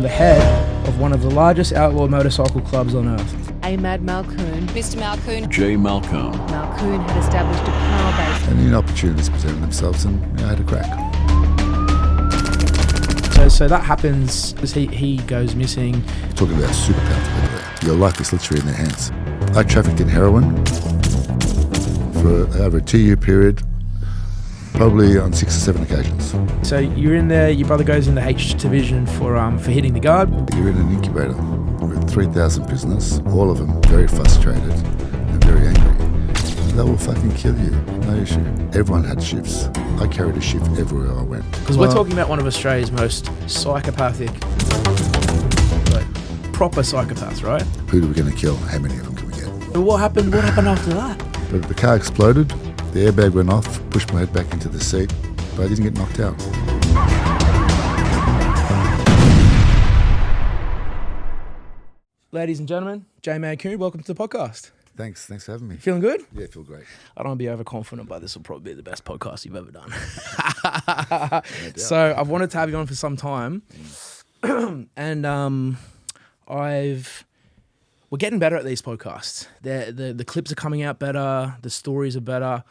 The head of one of the largest outlaw motorcycle clubs on earth. Malkoun. Mr. Malkoun. Jay Malkoun. Malkoun had established a power base. And then opportunities presented themselves and I had a crack. So that happens as he goes missing. Talking about super powerful. Your life is literally in their hands. I trafficked in heroin for over a 2-year period, probably on 6 or 7 occasions. So you're in there, your brother goes in the H division for hitting the guard. You're in an incubator with 3,000 prisoners, all of them very frustrated and very angry. They will fucking kill you, no issue. Everyone had shifts. I carried a shift everywhere I went. Because we're talking about one of Australia's most psychopathic, proper psychopaths, right? Who are we going to kill? How many of them can we get? But what happened after that? But the car exploded, the airbag went off, pushed my head back into the seat, but I didn't get knocked out. Ladies and gentlemen, Jay Malkoun, welcome to the podcast. Thanks for having me. Feeling good? Yeah, I feel great. I don't want to be overconfident, but this will probably be the best podcast you've ever done. No doubt. So I've wanted to have you on for some time, and we're getting better at these podcasts. The clips are coming out better, the stories are better.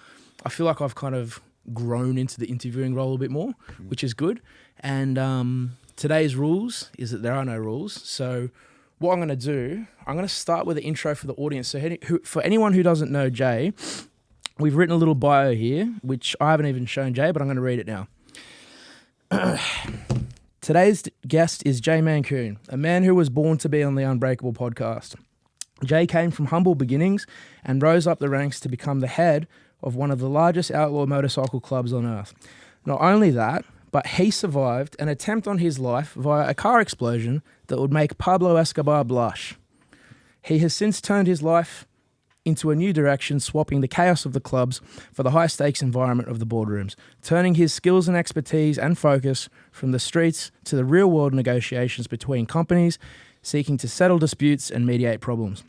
I feel like I've kind of grown into the interviewing role a bit more, which is good. And today's rules is that there are no rules. So what I'm going to do, I'm going to start with an intro for the audience. So for anyone who doesn't know Jay, we've written a little bio here, which I haven't even shown Jay, but I'm going to read it now. Today's guest is Jay Malkoun, a man who was born to be on the Unbreakable podcast. Jay came from humble beginnings and rose up the ranks to become the head of one of the largest outlaw motorcycle clubs on earth. Not only that, but he survived an attempt on his life via a car explosion that would make Pablo Escobar blush. He has since turned his life into a new direction, swapping the chaos of the clubs for the high-stakes environment of the boardrooms, turning his skills and expertise and focus from the streets to the real-world negotiations between companies seeking to settle disputes and mediate problems.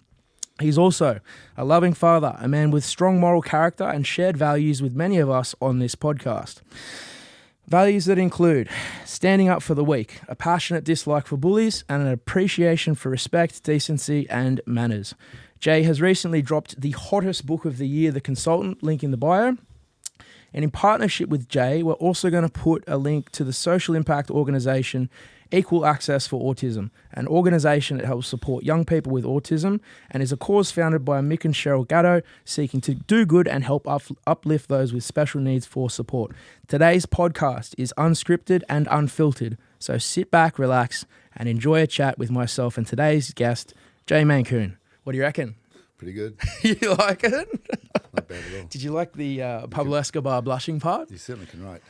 He's also a loving father, a man with strong moral character and shared values with many of us on this podcast. Values that include standing up for the weak, a passionate dislike for bullies, and an appreciation for respect, decency, and manners. Jay has recently dropped the hottest book of the year, The Consultant, link in the bio. And in partnership with Jay, we're also going to put a link to the social impact organisation Equal Access for Autism, an organisation that helps support young people with autism and is a cause founded by Mick and Cheryl Gatto, seeking to do good and help uplift those with special needs for support. Today's podcast is unscripted and unfiltered, so sit back, relax, and enjoy a chat with myself and today's guest, Jay Malkoun. What do you reckon? Pretty good. You like it? Not bad at all. Did you like the Pablo Escobar blushing part? You certainly can write.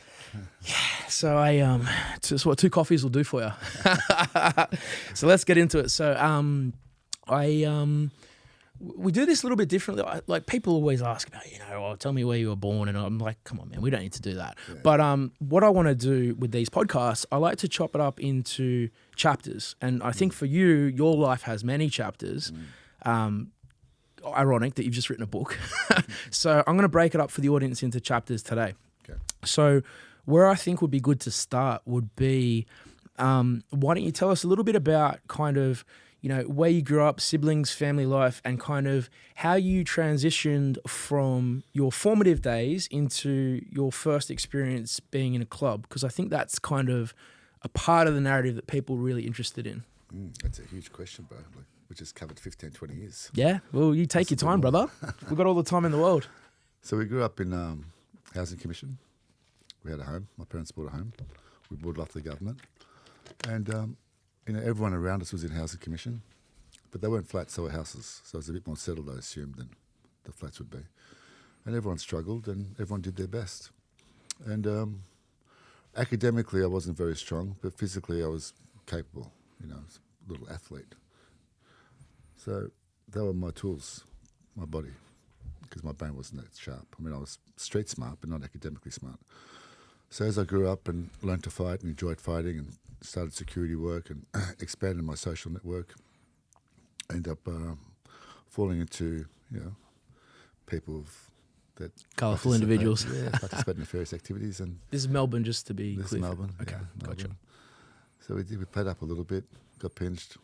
So it's what 2 coffees will do for you. So let's get into it. So we do this a little bit differently. Like people always ask about, tell me where you were born, and I'm like, come on, man, we don't need to do that. Yeah. But what I want to do with these podcasts, I like to chop it up into chapters, and I think for you, your life has many chapters. Ironic that you've just written a book. So I'm going to break it up for the audience into chapters today. Okay. So where I think would be good to start would be, why don't you tell us a little bit about kind of, where you grew up, siblings, family life, and kind of how you transitioned from your formative days into your first experience being in a club, because I think that's kind of a part of the narrative that people are really interested in. That's a huge question, bro. We just covered 15, 20 years. Yeah, well, you take your time, brother. We've got all the time in the world. So we grew up in Housing Commission. We had a home. My parents bought a home. We bought it off the government. And, everyone around us was in Housing Commission. But they weren't flats, they were houses. So it was a bit more settled, I assumed, than the flats would be. And everyone struggled and everyone did their best. And academically, I wasn't very strong, but physically I was capable. I was a little athlete. So they were my tools, my body, because my brain wasn't that sharp. I was street smart, but not academically smart. So as I grew up and learned to fight and enjoyed fighting and started security work and expanded my social network, I ended up falling into, people that... Colourful individuals. Yeah, participate in nefarious activities. And this is Melbourne, just to be clear. This is Melbourne. Okay, yeah, gotcha. Melbourne. So we played up a little bit, got pinched,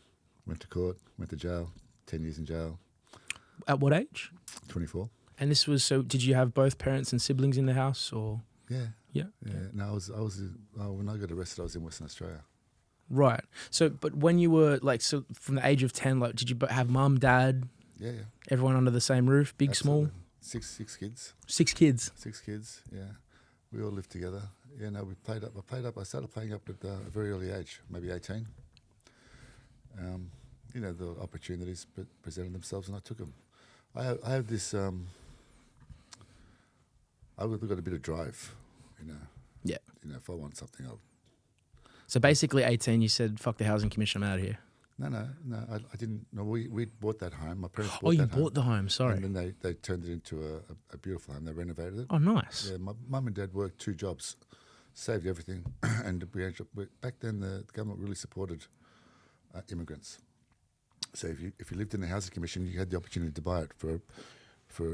went to court, went to jail, 10 years in jail. At what age? 24. And this was, so did you have both parents and siblings in the house, or? Yeah. Yeah. Yeah. No, when I got arrested, I was in Western Australia. Right. So, but when you were like, so from the age of 10, like, did you have mum, dad, Yeah. everyone under the same roof, big, Absolutely. small? Six kids. 6 kids. 6 kids, yeah. We all lived together. Yeah, no, we played up. I started playing up at a very early age, maybe 18. The opportunities presented themselves, and I took them. I have this. I've got a bit of drive, Yeah. if I want something, I'll. So basically 18, you said, fuck the housing commission, I'm out of here. No, I didn't. No, we bought that home. My parents bought Oh, you that home. bought the home, sorry. And then they turned it into a beautiful home. They renovated it. Oh, nice. Yeah, my mum and dad worked 2 jobs, saved everything, and back then the government really supported immigrants. So if you lived in the housing commission, you had the opportunity to buy it for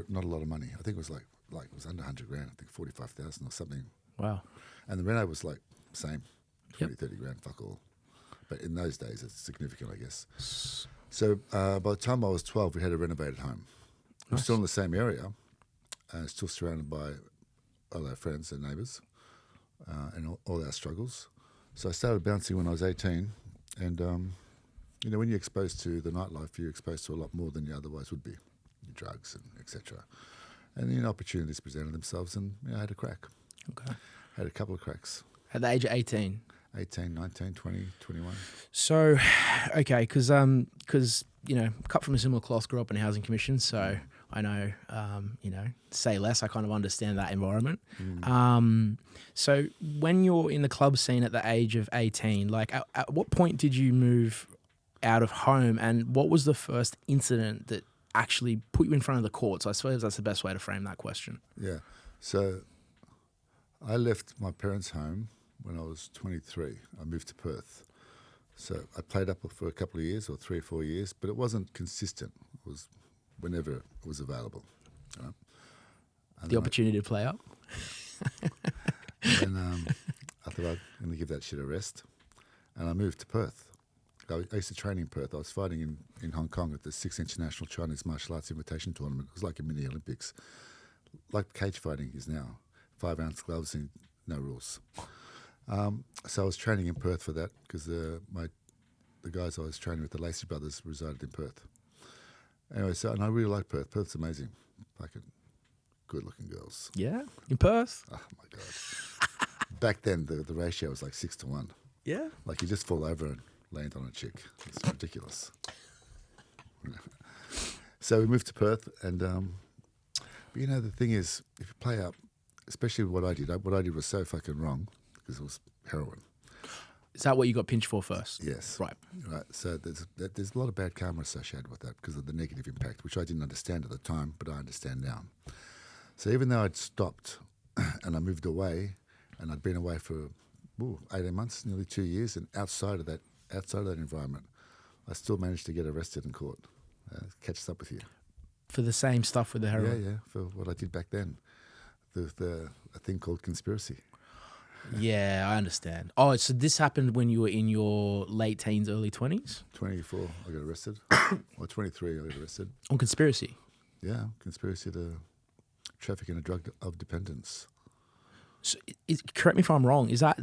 not a lot of money. I think it was like it was under 100 grand. I think 45,000 or something. Wow. And the reno was like same, 20, Yep. 30 grand, fuck all. But in those days, it's significant, I guess. So by the time I was 12, we had a renovated home. We're still in the same area, still surrounded by all our friends and neighbours, and all our struggles. So I started bouncing when I was 18, and when you're exposed to the nightlife, you're exposed to a lot more than you otherwise would be, drugs and etc. And opportunities presented themselves, and I had a crack. Okay. Had a couple of cracks. At the age of 18. 18, 19, 20, 21. So, okay, because cut from a similar cloth, grew up in a housing commission, so I know, say less, I kind of understand that environment. So when you're in the club scene at the age of 18, like at what point did you move out of home, and what was the first incident that actually put you in front of the courts? I suppose that's the best way to frame that question. Yeah. So I left my parents' home when I was 23. I moved to Perth. So I played up for a couple of years, or 3 or 4 years, but it wasn't consistent. It was whenever it was available. And The opportunity to play up? And I thought I'm going to give that shit a rest. And I moved to Perth. I used to train in Perth. I was fighting in Hong Kong at the 6th International Chinese Martial Arts Invitation Tournament. It was like a mini Olympics, like cage fighting is now. 5-ounce gloves and no rules. So I was training in Perth for that because the guys I was training with, the Lacey brothers, resided in Perth. Anyway, and I really like Perth. Perth's amazing. Fucking good-looking girls. Yeah, in Perth? Oh, my God. Back then, the ratio was like 6 to 1. Yeah. Like you just fall over and land on a chick. It's ridiculous. So we moved to Perth, and but the thing is, if you play up, especially what I did was so fucking wrong because it was heroin. Is that what you got pinched for first? Yes. Right. So there's a lot of bad karma associated with that because of the negative impact, which I didn't understand at the time, but I understand now. So even though I'd stopped and I moved away, and I'd been away for 18 months, nearly 2 years, and outside of that environment, I still managed to get arrested in court. Catches up with you. For the same stuff with the heroin? Yeah, for what I did back then. A thing called conspiracy. Yeah, I understand. Oh, so this happened when you were in your late teens, early 20s? 24, I got arrested. Or 23, I got arrested. On conspiracy? Yeah, conspiracy to traffic in a drug of dependence. So, correct me if I'm wrong, is that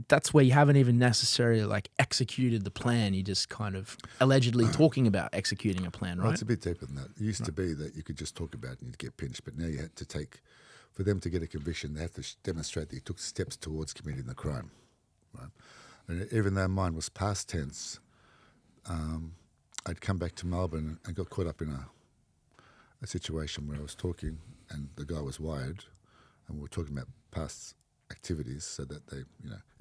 that's where you haven't even necessarily like executed the plan, you're just kind of allegedly talking about executing a plan, right? Well, it's a bit deeper than that. It used to be that you could just talk about it and you'd get pinched, but now you had to for them to get a conviction, they have to demonstrate that you took steps towards committing the crime. Right? And even though mine was past tense, I'd come back to Melbourne and got caught up in a situation where I was talking and the guy was wired, and we were talking about past activities, so that they,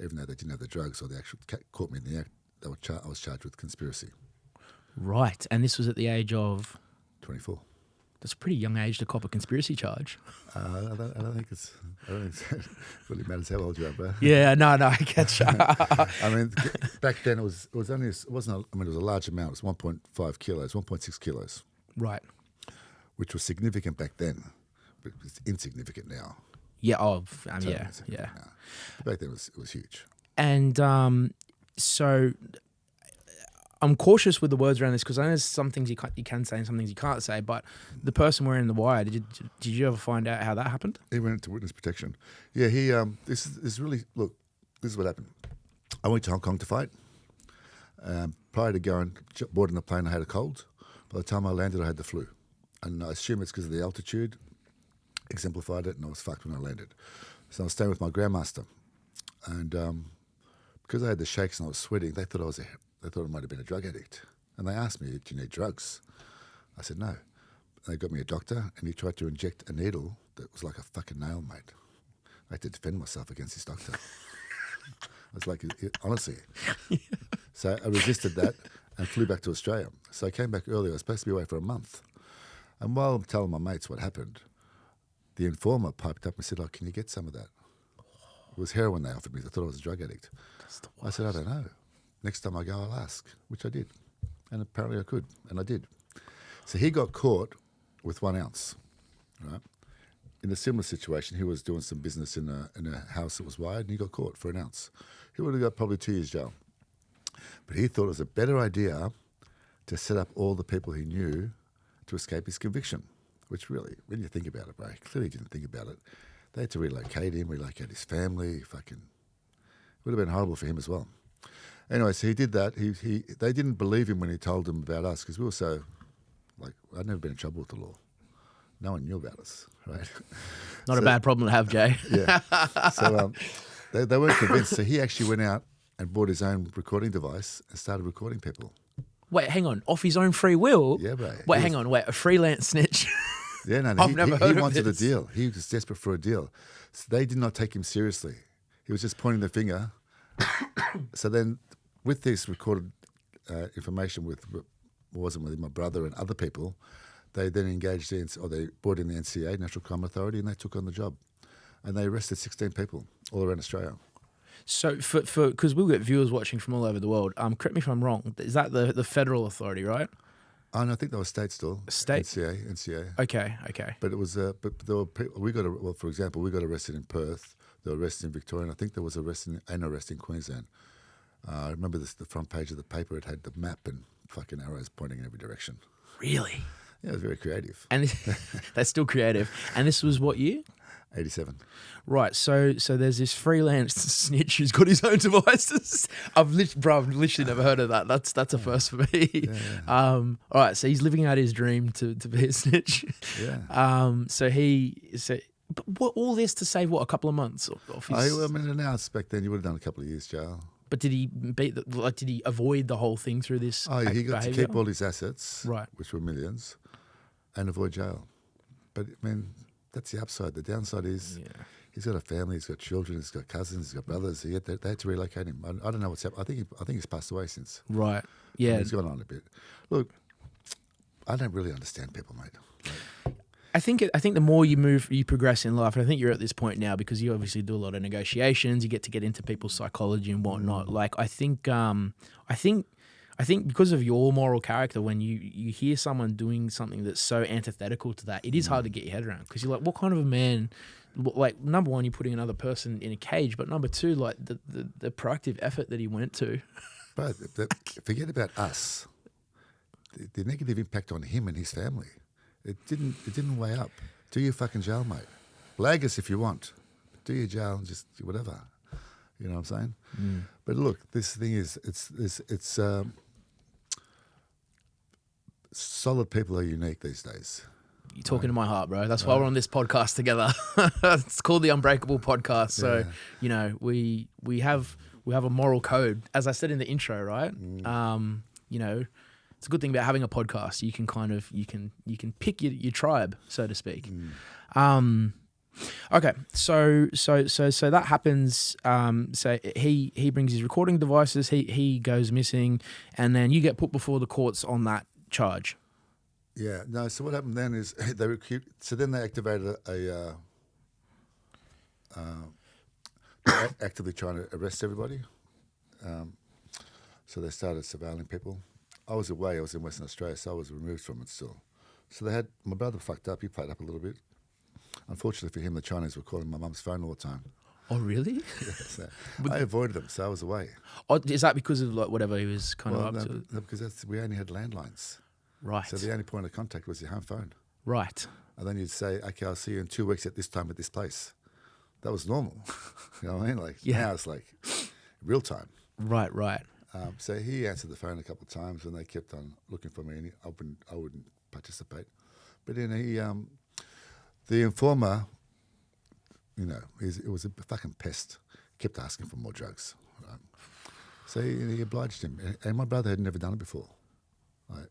even though they didn't have the drugs or they actually caught me in the act, I was charged with conspiracy. Right, and this was at the age of? 24. That's a pretty young age to cop a conspiracy charge. I don't think it really matters how old you are, bro. Yeah, no, I get you. I mean, back then it was a large amount. It was 1.5 kilos, 1.6 kilos. Right. Which was significant back then, but it's insignificant now. Yeah, Totally yeah. insignificant now. But back then it was huge. And so I'm cautious with the words around this because I know there's some things you can say and some things you can't say. But the person wearing the wire, did you ever find out how that happened? He went into witness protection. Yeah, he. This is really look. This is what happened. I went to Hong Kong to fight. Prior to going boarding the plane, I had a cold. By the time I landed, I had the flu, and I assume it's because of the altitude. Exemplified it, and I was fucked when I landed. So I was staying with my grandmaster, and because I had the shakes and I was sweating, they thought I might have been a drug addict, and they asked me, "Do you need drugs?" I said no. They got me a doctor, and he tried to inject a needle that was like a fucking nail, mate. I had to defend myself against this doctor. I was like, honestly. So I resisted that and flew back to Australia. So I came back early. I was supposed to be away for a month. And while I'm telling my mates what happened, the informer piped up and said, can you get some of that? It was heroin they offered me. They thought I was a drug addict. I said, I don't know. Next time I go, I'll ask, which I did. And apparently I could, and I did. So he got caught with 1 ounce, right? In a similar situation, he was doing some business in a house that was wired, and he got caught for 1 ounce. He would have got probably 2 years jail. But he thought it was a better idea to set up all the people he knew to escape his conviction, which really, when you think about it, bro, he clearly didn't think about it. They had to relocate him, relocate his family. It would have been horrible for him as well. Anyway, so he did that. They didn't believe him when he told them about us because we were so, I'd never been in trouble with the law. No one knew about us, right? Not a bad problem to have, Jay. Yeah. So they weren't convinced. So he actually went out and bought his own recording device and started recording people. Wait, hang on. Off his own free will? Yeah, bro. Wait, hang on. Wait, a freelance snitch? Yeah, no. I've never heard he of wanted this. a deal. He was desperate for a deal. So they did not take him seriously. He was just pointing the finger. So then with this recorded information wasn't with my brother and other people, they then engaged they brought in the NCA, National Crime Authority, and they took on the job. And they arrested 16 people all around Australia. So because we'll get viewers watching from all over the world, correct me if I'm wrong, is that the federal authority, right? Oh, no, I think they were state still. State? NCA. Okay. But it was, but there were people, for example, we got arrested in Perth, they were arrested in Victoria, and I think there was an arrest in Queensland. I remember the front page of the paper, it had the map and fucking arrows pointing in every direction. Really? Yeah, it was very creative. And that's still creative. And this was what year? 87. Right, so there's this freelance snitch who's got his own devices. I've literally never heard of that. That's a first for me. Yeah. All right, so he's living out his dream to be a snitch. Yeah. But what all this to save a couple of months off his? I mean, now back then you would have done a couple of years jail. But did he did he avoid the whole thing through this? Oh, he got behavior? to keep all his assets, right, which were millions, and avoid jail. But I mean, that's the upside. The downside is he's got a family, he's got children, he's they got brothers. They had to relocate him. I don't know what's happened. I think he's passed away since. Right. Yeah. He's gone on a bit. Look, I don't really understand people, mate. I think the more you progress in life, and I think you're at this point now because you obviously do a lot of negotiations. You get to get into people's psychology and whatnot. Like I think because of your moral character, when you hear someone doing something that's so antithetical to that, it is hard to get your head around because you're like, what kind of a man? Like, number one, you're putting another person in a cage, but number two, like the proactive effort that he went to. But forget about us. The negative impact on him and his family. It didn't weigh up. Do your fucking jail, mate. Lag us if you want. Do your jail and just whatever. You know what I'm saying? Mm. But look, this thing is, it's solid people are unique these days. You're talking to my heart, bro. That's why we're on this podcast together. It's called the Unbreakable Podcast. So, we have a moral code, as I said in the intro, right? Mm. It's a good thing about having a podcast. You can you can pick your tribe, so to speak. Mm. Okay, so that happens. So he brings his recording devices. He goes missing, and then you get put before the courts on that charge. Yeah. No. So what happened then is then they activated actively trying to arrest everybody. So they started surveilling people. I was away. I was in Western Australia, so I was removed from it still. So they had my brother fucked up. He played up a little bit. Unfortunately for him, the Chinese were calling my mum's phone all the time. Oh, really? So I avoided them, so I was away. Oh, is that because of like whatever he was kind Well, of up to? no, because we only had landlines. Right. So the only point of contact was your home phone. Right. And then you'd say, okay, I'll see you in 2 weeks at this time at this place. That was normal. You know what I mean? Like now it's like real time. Right. So he answered the phone a couple of times and they kept on looking for me and I wouldn't participate. But then the informer, you know, it was a fucking pest. Kept asking for more drugs. Right? So he obliged him. And my brother had never done it before. Right?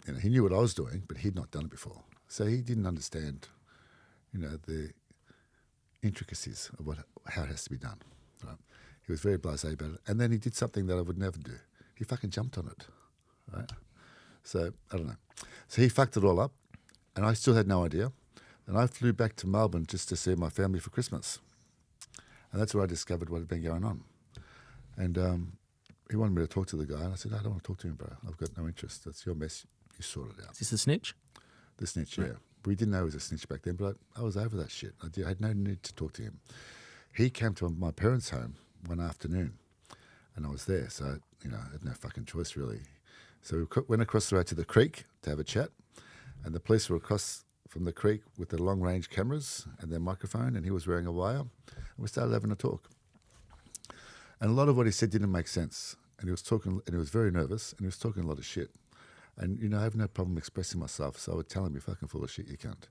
You know, he knew what I was doing, but he'd not done it before. So he didn't understand, you know, the intricacies of how it has to be done. Right? He was very blasé about it. And then he did something that I would never do. He fucking jumped on it. Right? So, I don't know. So he fucked it all up, and I still had no idea. And I flew back to Melbourne just to see my family for Christmas. And that's where I discovered what had been going on. And he wanted me to talk to the guy, and I said, I don't want to talk to him, bro. I've got no interest. That's your mess. You sort it out. Is this the snitch? The snitch, yeah. We didn't know he was a snitch back then, but I was over that shit. I had no need to talk to him. He came to my parents' home one afternoon, and I was there, so, you know, I had no fucking choice, really. So we went across the road to the creek to have a chat, and the police were across from the creek with their long-range cameras and their microphone, and he was wearing a wire, and we started having a talk. And a lot of what he said didn't make sense, and he was talking, and he was very nervous, and he was talking a lot of shit. And, you know, I have no problem expressing myself, so I would tell him, you're fucking full of shit, you can't.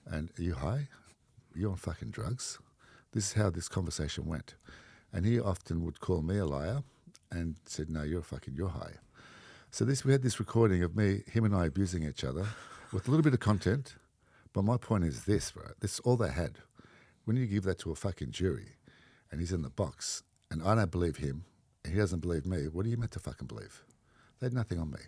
And are you high? You're on fucking drugs? This is how this conversation went. And he often would call me a liar and said, no, you're high. So we had this recording of him and I abusing each other with a little bit of content. But my point is this, bro. This is all they had. When you give that to a fucking jury and he's in the box and I don't believe him and he doesn't believe me, what are you meant to fucking believe? They had nothing on me,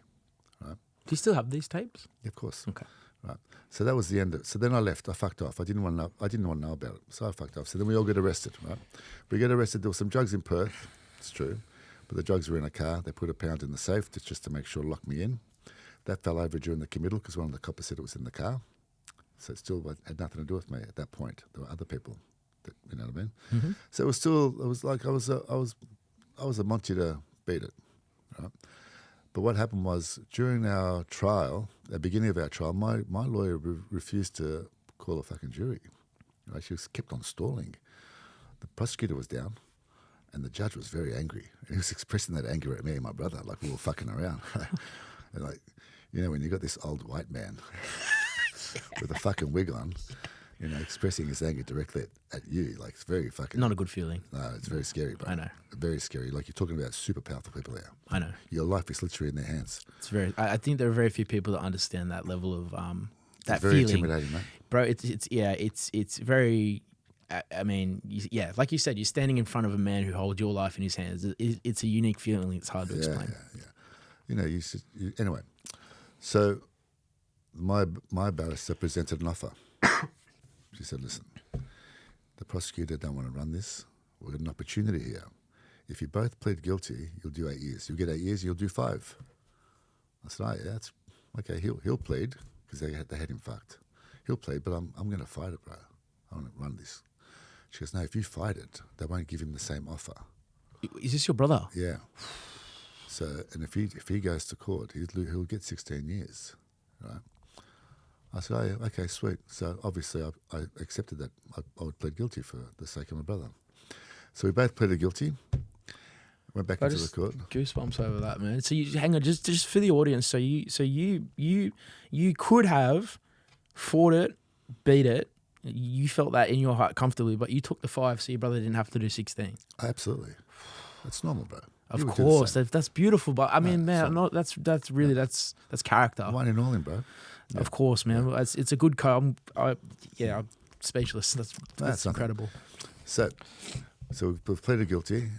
right? Do you still have these tapes? Yeah, of course. Okay. Right. So that was the end of it. So then I left. I fucked off. I didn't want to know about it. So I fucked off. So then we all get arrested, right? We get arrested. There were some drugs in Perth. It's true. But the drugs were in a car. They put £1 in the safe just to make sure to lock me in. That fell over during the committal because one of the coppers said it was in the car. So it still had nothing to do with me at that point. There were other people, you know what I mean? Mm-hmm. So it was like I was a Monty to beat it, right? But what happened was during our trial, at the beginning of our trial, my lawyer refused to call a fucking jury. Right? She kept on stalling. The prosecutor was down, and the judge was very angry. He was expressing that anger at me and my brother, like we were fucking around. And like, you know, when you got this old white man with a fucking wig on, you know, expressing his anger directly at you, like it's very fucking... Not a good feeling. No, it's very scary, bro. I know. Very scary. Like you're talking about super powerful people there. I know. Your life is literally in their hands. It's very... I think there are very few people that understand that level of that it's very feeling. intimidating, mate. Bro, it's very... I mean, like you said, you're standing in front of a man who holds your life in his hands. It's a unique feeling. It's hard to explain. Yeah. You know, anyway. So my barrister presented an offer. She said, listen, the prosecutor don't want to run this. We've got an opportunity here. If you both plead guilty, you'll do 8 years. You'll get 8 years, you'll do 5. I said, yeah, that's okay. He'll plead because they had him fucked. He'll plead, but I'm going to fight it, bro. I want to run this. She goes, no, if you fight it, they won't give him the same offer. Is this your brother? Yeah. So, and if he goes to court, he'll get 16 years, right? I said, oh, yeah, okay, sweet. So obviously I accepted that I would plead guilty for the sake of my brother. So we both pleaded guilty, went back into the court. Goosebumps over that, man. So you hang on, just for the audience. So you could have fought it, beat it. You felt that in your heart comfortably, but you took the 5, so your brother didn't have to do 16. Absolutely, that's normal, bro. Of course, that's beautiful. But I mean, man, that's character. One in all, in, bro. Yeah. Of course, man. Yeah. It's a good code. I'm speechless. That's incredible. So we've pleaded guilty,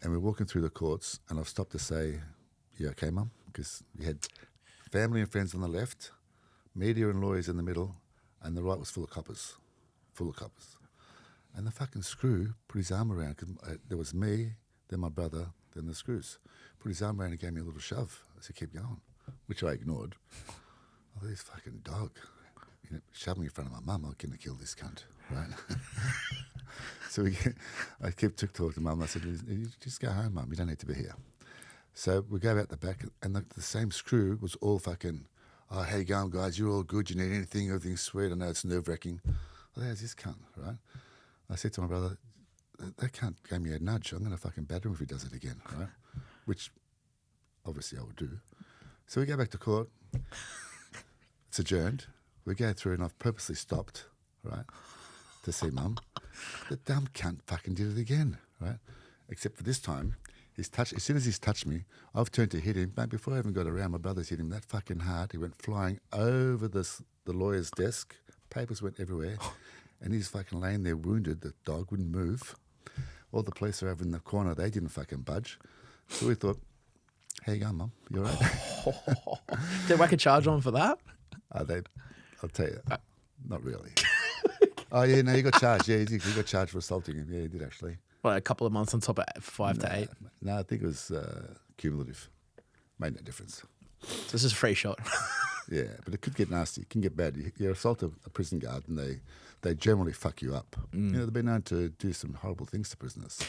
and we're walking through the courts, and I've stopped to say, "You okay, Mum?" Because we had family and friends on the left, media and lawyers in the middle, and the right was full of coppers. And the fucking screw put his arm around, because there was me, then my brother, then the screws. Put his arm around and gave me a little shove. I said, keep going, which I ignored. Oh, this fucking dog. shove me in front of my mum. I'm going to kill this cunt, right? So I kept talking to mum. I said, "You just go home, mum. You don't need to be here." So we go out the back, and the same screw was all fucking, "Oh, how you going, guys? You're all good. You need anything? Everything's sweet. I know it's nerve-wracking." Well, there's this cunt, right? I said to my brother, "That cunt gave me a nudge. I'm going to fucking batter him if he does it again," right? Which, obviously, I would do. So we go back to court. It's adjourned. We go through, and I've purposely stopped, right, to see mum. The dumb cunt fucking did it again, right? Except for this time, as soon as he's touched me, I've turned to hit him. But before I even got around, my brother's hit him that fucking hard. He went flying over the lawyer's desk. Papers went everywhere. And he's fucking laying there wounded. The dog wouldn't move. All the police are over in the corner. They didn't fucking budge. So we thought, "How you going, mum? You all right?" Did they whack a charge on for that? I'll tell you, not really. Oh, yeah, no, you got charged. Yeah, you got charged for assaulting him. Yeah, you did actually. Well, a couple of months on top of 5 to 8. No, I think it was cumulative. Made no difference. So this is a free shot. Yeah, but it could get nasty. It can get bad. You assault a prison guard and they generally fuck you up. They've been known to do some horrible things to prisoners.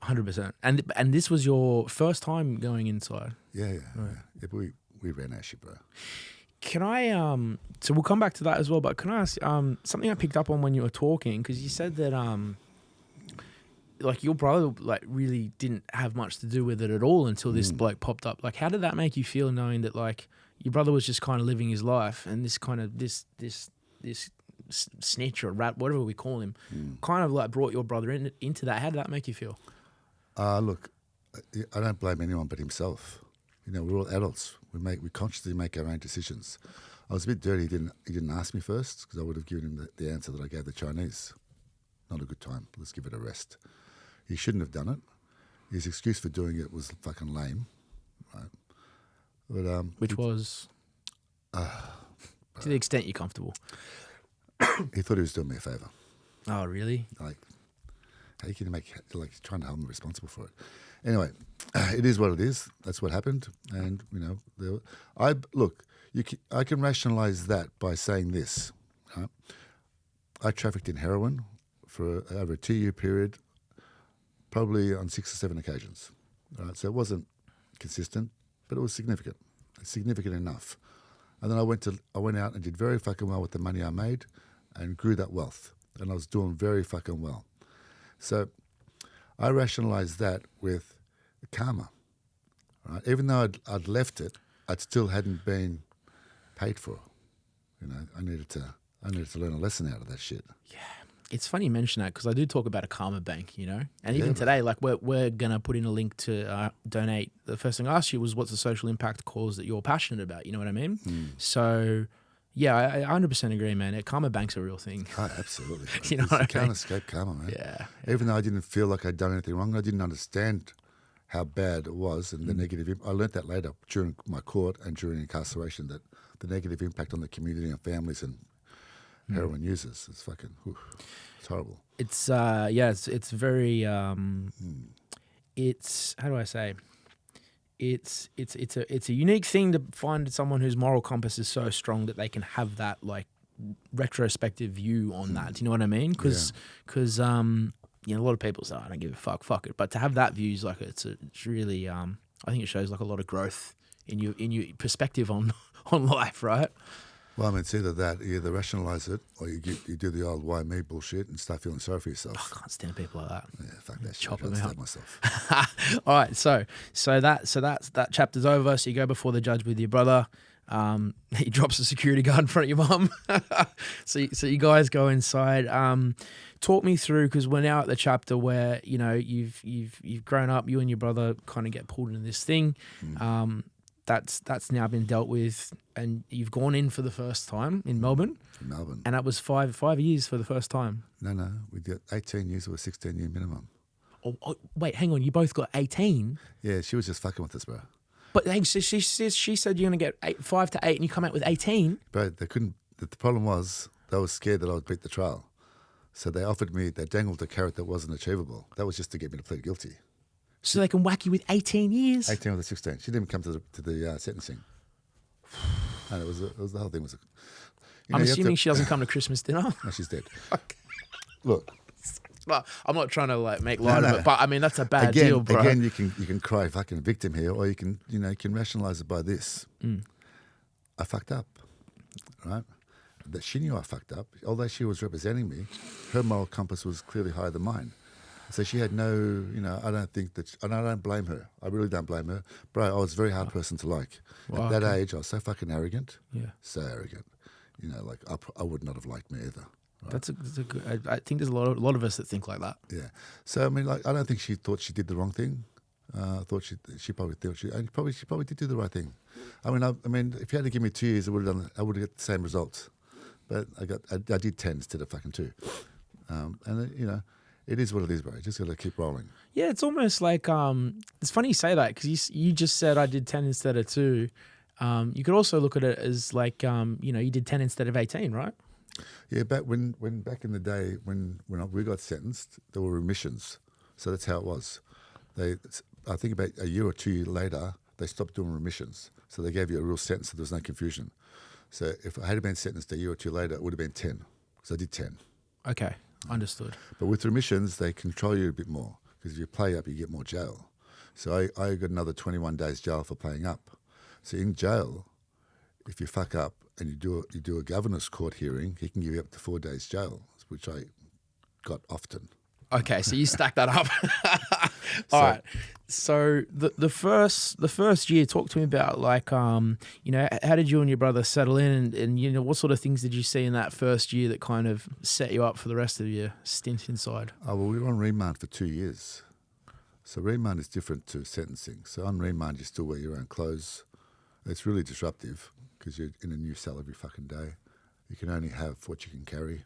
100%. And this was your first time going inside? Yeah. Right. Yeah, but we ran our shit, bro. Can I, so we'll come back to that as well, but can I ask, something I picked up on when you were talking, because you said that, like your brother, like really didn't have much to do with it at all until this bloke popped up. Like, how did that make you feel knowing that like your brother was just kind of living his life and this kind of, this snitch or rat, whatever we call him, kind of like brought your brother into that? How did that make you feel? Look, I don't blame anyone but himself. We're all adults. We consciously make our own decisions. I was a bit dirty. He didn't ask me first because I would have given him the answer that I gave the Chinese. Not a good time. Let's give it a rest. He shouldn't have done it. His excuse for doing it was fucking lame, right? But which was to the extent you're comfortable. He thought he was doing me a favour. Oh, really? Like, how can you trying to hold him responsible for it? Anyway, it is what it is. That's what happened, and I can rationalise that by saying this. Right? I trafficked in heroin for over a 2-year period, probably on 6 or 7 occasions. Right? So it wasn't consistent, but it was significant enough. And then I went out and did very fucking well with the money I made, and grew that wealth, and I was doing very fucking well. So I rationalised that with karma. Right? Even though I'd left it, I'd still hadn't been paid for. I needed to learn a lesson out of that shit. Yeah, it's funny you mention that because I do talk about a karma bank, and even today, like we're gonna put in a link to donate. The first thing I asked you was, what's the social impact cause that you're passionate about? You know what I mean? So. Yeah, I 100% agree, man. Karma bank's a real thing. Oh, absolutely. You can't escape karma, man. Yeah. Even though I didn't feel like I'd done anything wrong, I didn't understand how bad it was and the negative. I learnt that later during my court and during incarceration, that the negative impact on the community and families and heroin users is fucking. It's horrible. It's it's very. It's, how do I say? It's a unique thing to find someone whose moral compass is so strong that they can have that like retrospective view on that. Do you know what I mean? Because a lot of people say, "I don't give a fuck it," but to have that view is like it's really I think it shows like a lot of growth in your perspective on life, right? Well, I mean, it's either that, you either rationalise it, or you do the old "why me" bullshit and start feeling sorry for yourself. I can't stand people like that. Yeah, fuck that shit. Chop I'd them out. myself. All right, so that chapter's over. So you go before the judge with your brother. He drops a security guard in front of your mum. so you guys go inside. Talk me through, because we're now at the chapter where you've grown up. You and your brother kind of get pulled into this thing. That's now been dealt with, and you've gone in for the first time in Melbourne. And that was 5 years for the first time. No, we did 18 years or a 16-year minimum. Oh, wait, hang on. You both got 18? Yeah, she was just fucking with us, bro. But she said you're going to get 5 to 8 and you come out with 18? Bro, they couldn't. The problem was they were scared that I would beat the trial. So they dangled a carrot that wasn't achievable. That was just to get me to plead guilty. So they can whack you with 18 years? 18 with a 16. She didn't even come to the sentencing. And it was the whole thing was. You I'm know, you have assuming to- she doesn't come to Christmas dinner. No, she's dead. Look, Well, I'm not trying to like make light of No. it, but I mean that's a bad again, deal, bro. again, you can cry fucking victim here, or you can rationalize it by this. I fucked up, right? That she knew I fucked up. Although she was representing me, her moral compass was clearly higher than mine. So she had no, I don't think that, and I don't blame her. I really don't blame her. Bro, I was a very hard person to like. Wow, At that okay. age, I was so fucking arrogant. Yeah. So arrogant. Like I would not have liked me either. Right? That's a good. I think there's a lot of us that think like that. Yeah. So I mean, like, I don't think she thought she did the wrong thing. I thought she probably thought she probably did do the right thing. I mean, if you had to give me 2 years, I would have got the same results. But I did 10 instead of fucking 2. And it is what it is, bro. You just got to keep rolling. Yeah, it's almost like it's funny you say that because you just said I did 10 instead of 2. You could also look at it as like you did 10 instead of 18, right? Yeah, back in the day when we got sentenced, there were remissions. So that's how it was. I think about a year or 2 later, they stopped doing remissions. So they gave you a real sentence, so there was no confusion. So if I had been sentenced a year or 2 later, it would have been 10. So I did 10. Okay, understood. But with remissions, they control you a bit more because if you play up, you get more jail. So I got another 21 days jail for playing up. So in jail, if you fuck up and you do a governor's court hearing, he can give you up to 4 days jail, which I got often. Okay, so you stack that up. All right. So the first year, talk to me about like how did you and your brother settle in, and what sort of things did you see in that first year that kind of set you up for the rest of your stint inside? Oh, well, we were on remand for 2 years. So remand is different to sentencing. So on remand, you still wear your own clothes. It's really disruptive because you're in a new cell every fucking day. You can only have what you can carry.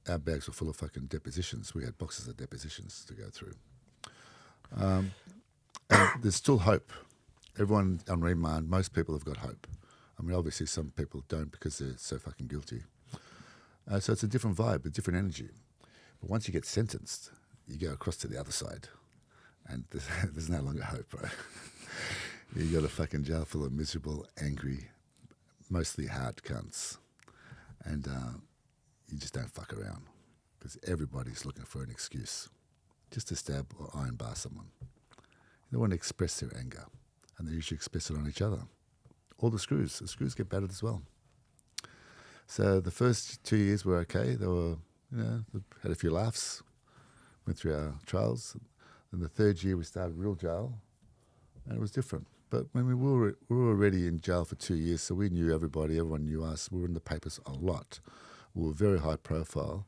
Our bags were full of fucking depositions. We had boxes of depositions to go through. And there's still hope. Everyone on remand, most people have got hope. I mean, obviously some people don't because they're so fucking guilty. So it's a different vibe, a different energy. But once you get sentenced, you go across to the other side. And there's no longer hope, bro. You got a fucking jail full of miserable, angry, mostly hard cunts. And you just don't fuck around because everybody's looking for an excuse just to stab or iron bar someone. They want to express their anger, and they usually express it on each other. All the screws get battered as well. So the first 2 years were okay. They were, had a few laughs, went through our trials. Then the third year we started real jail, and it was different. But when we were already in jail for 2 years, so we knew everybody, everyone knew us. We were in the papers a lot. We were very high profile.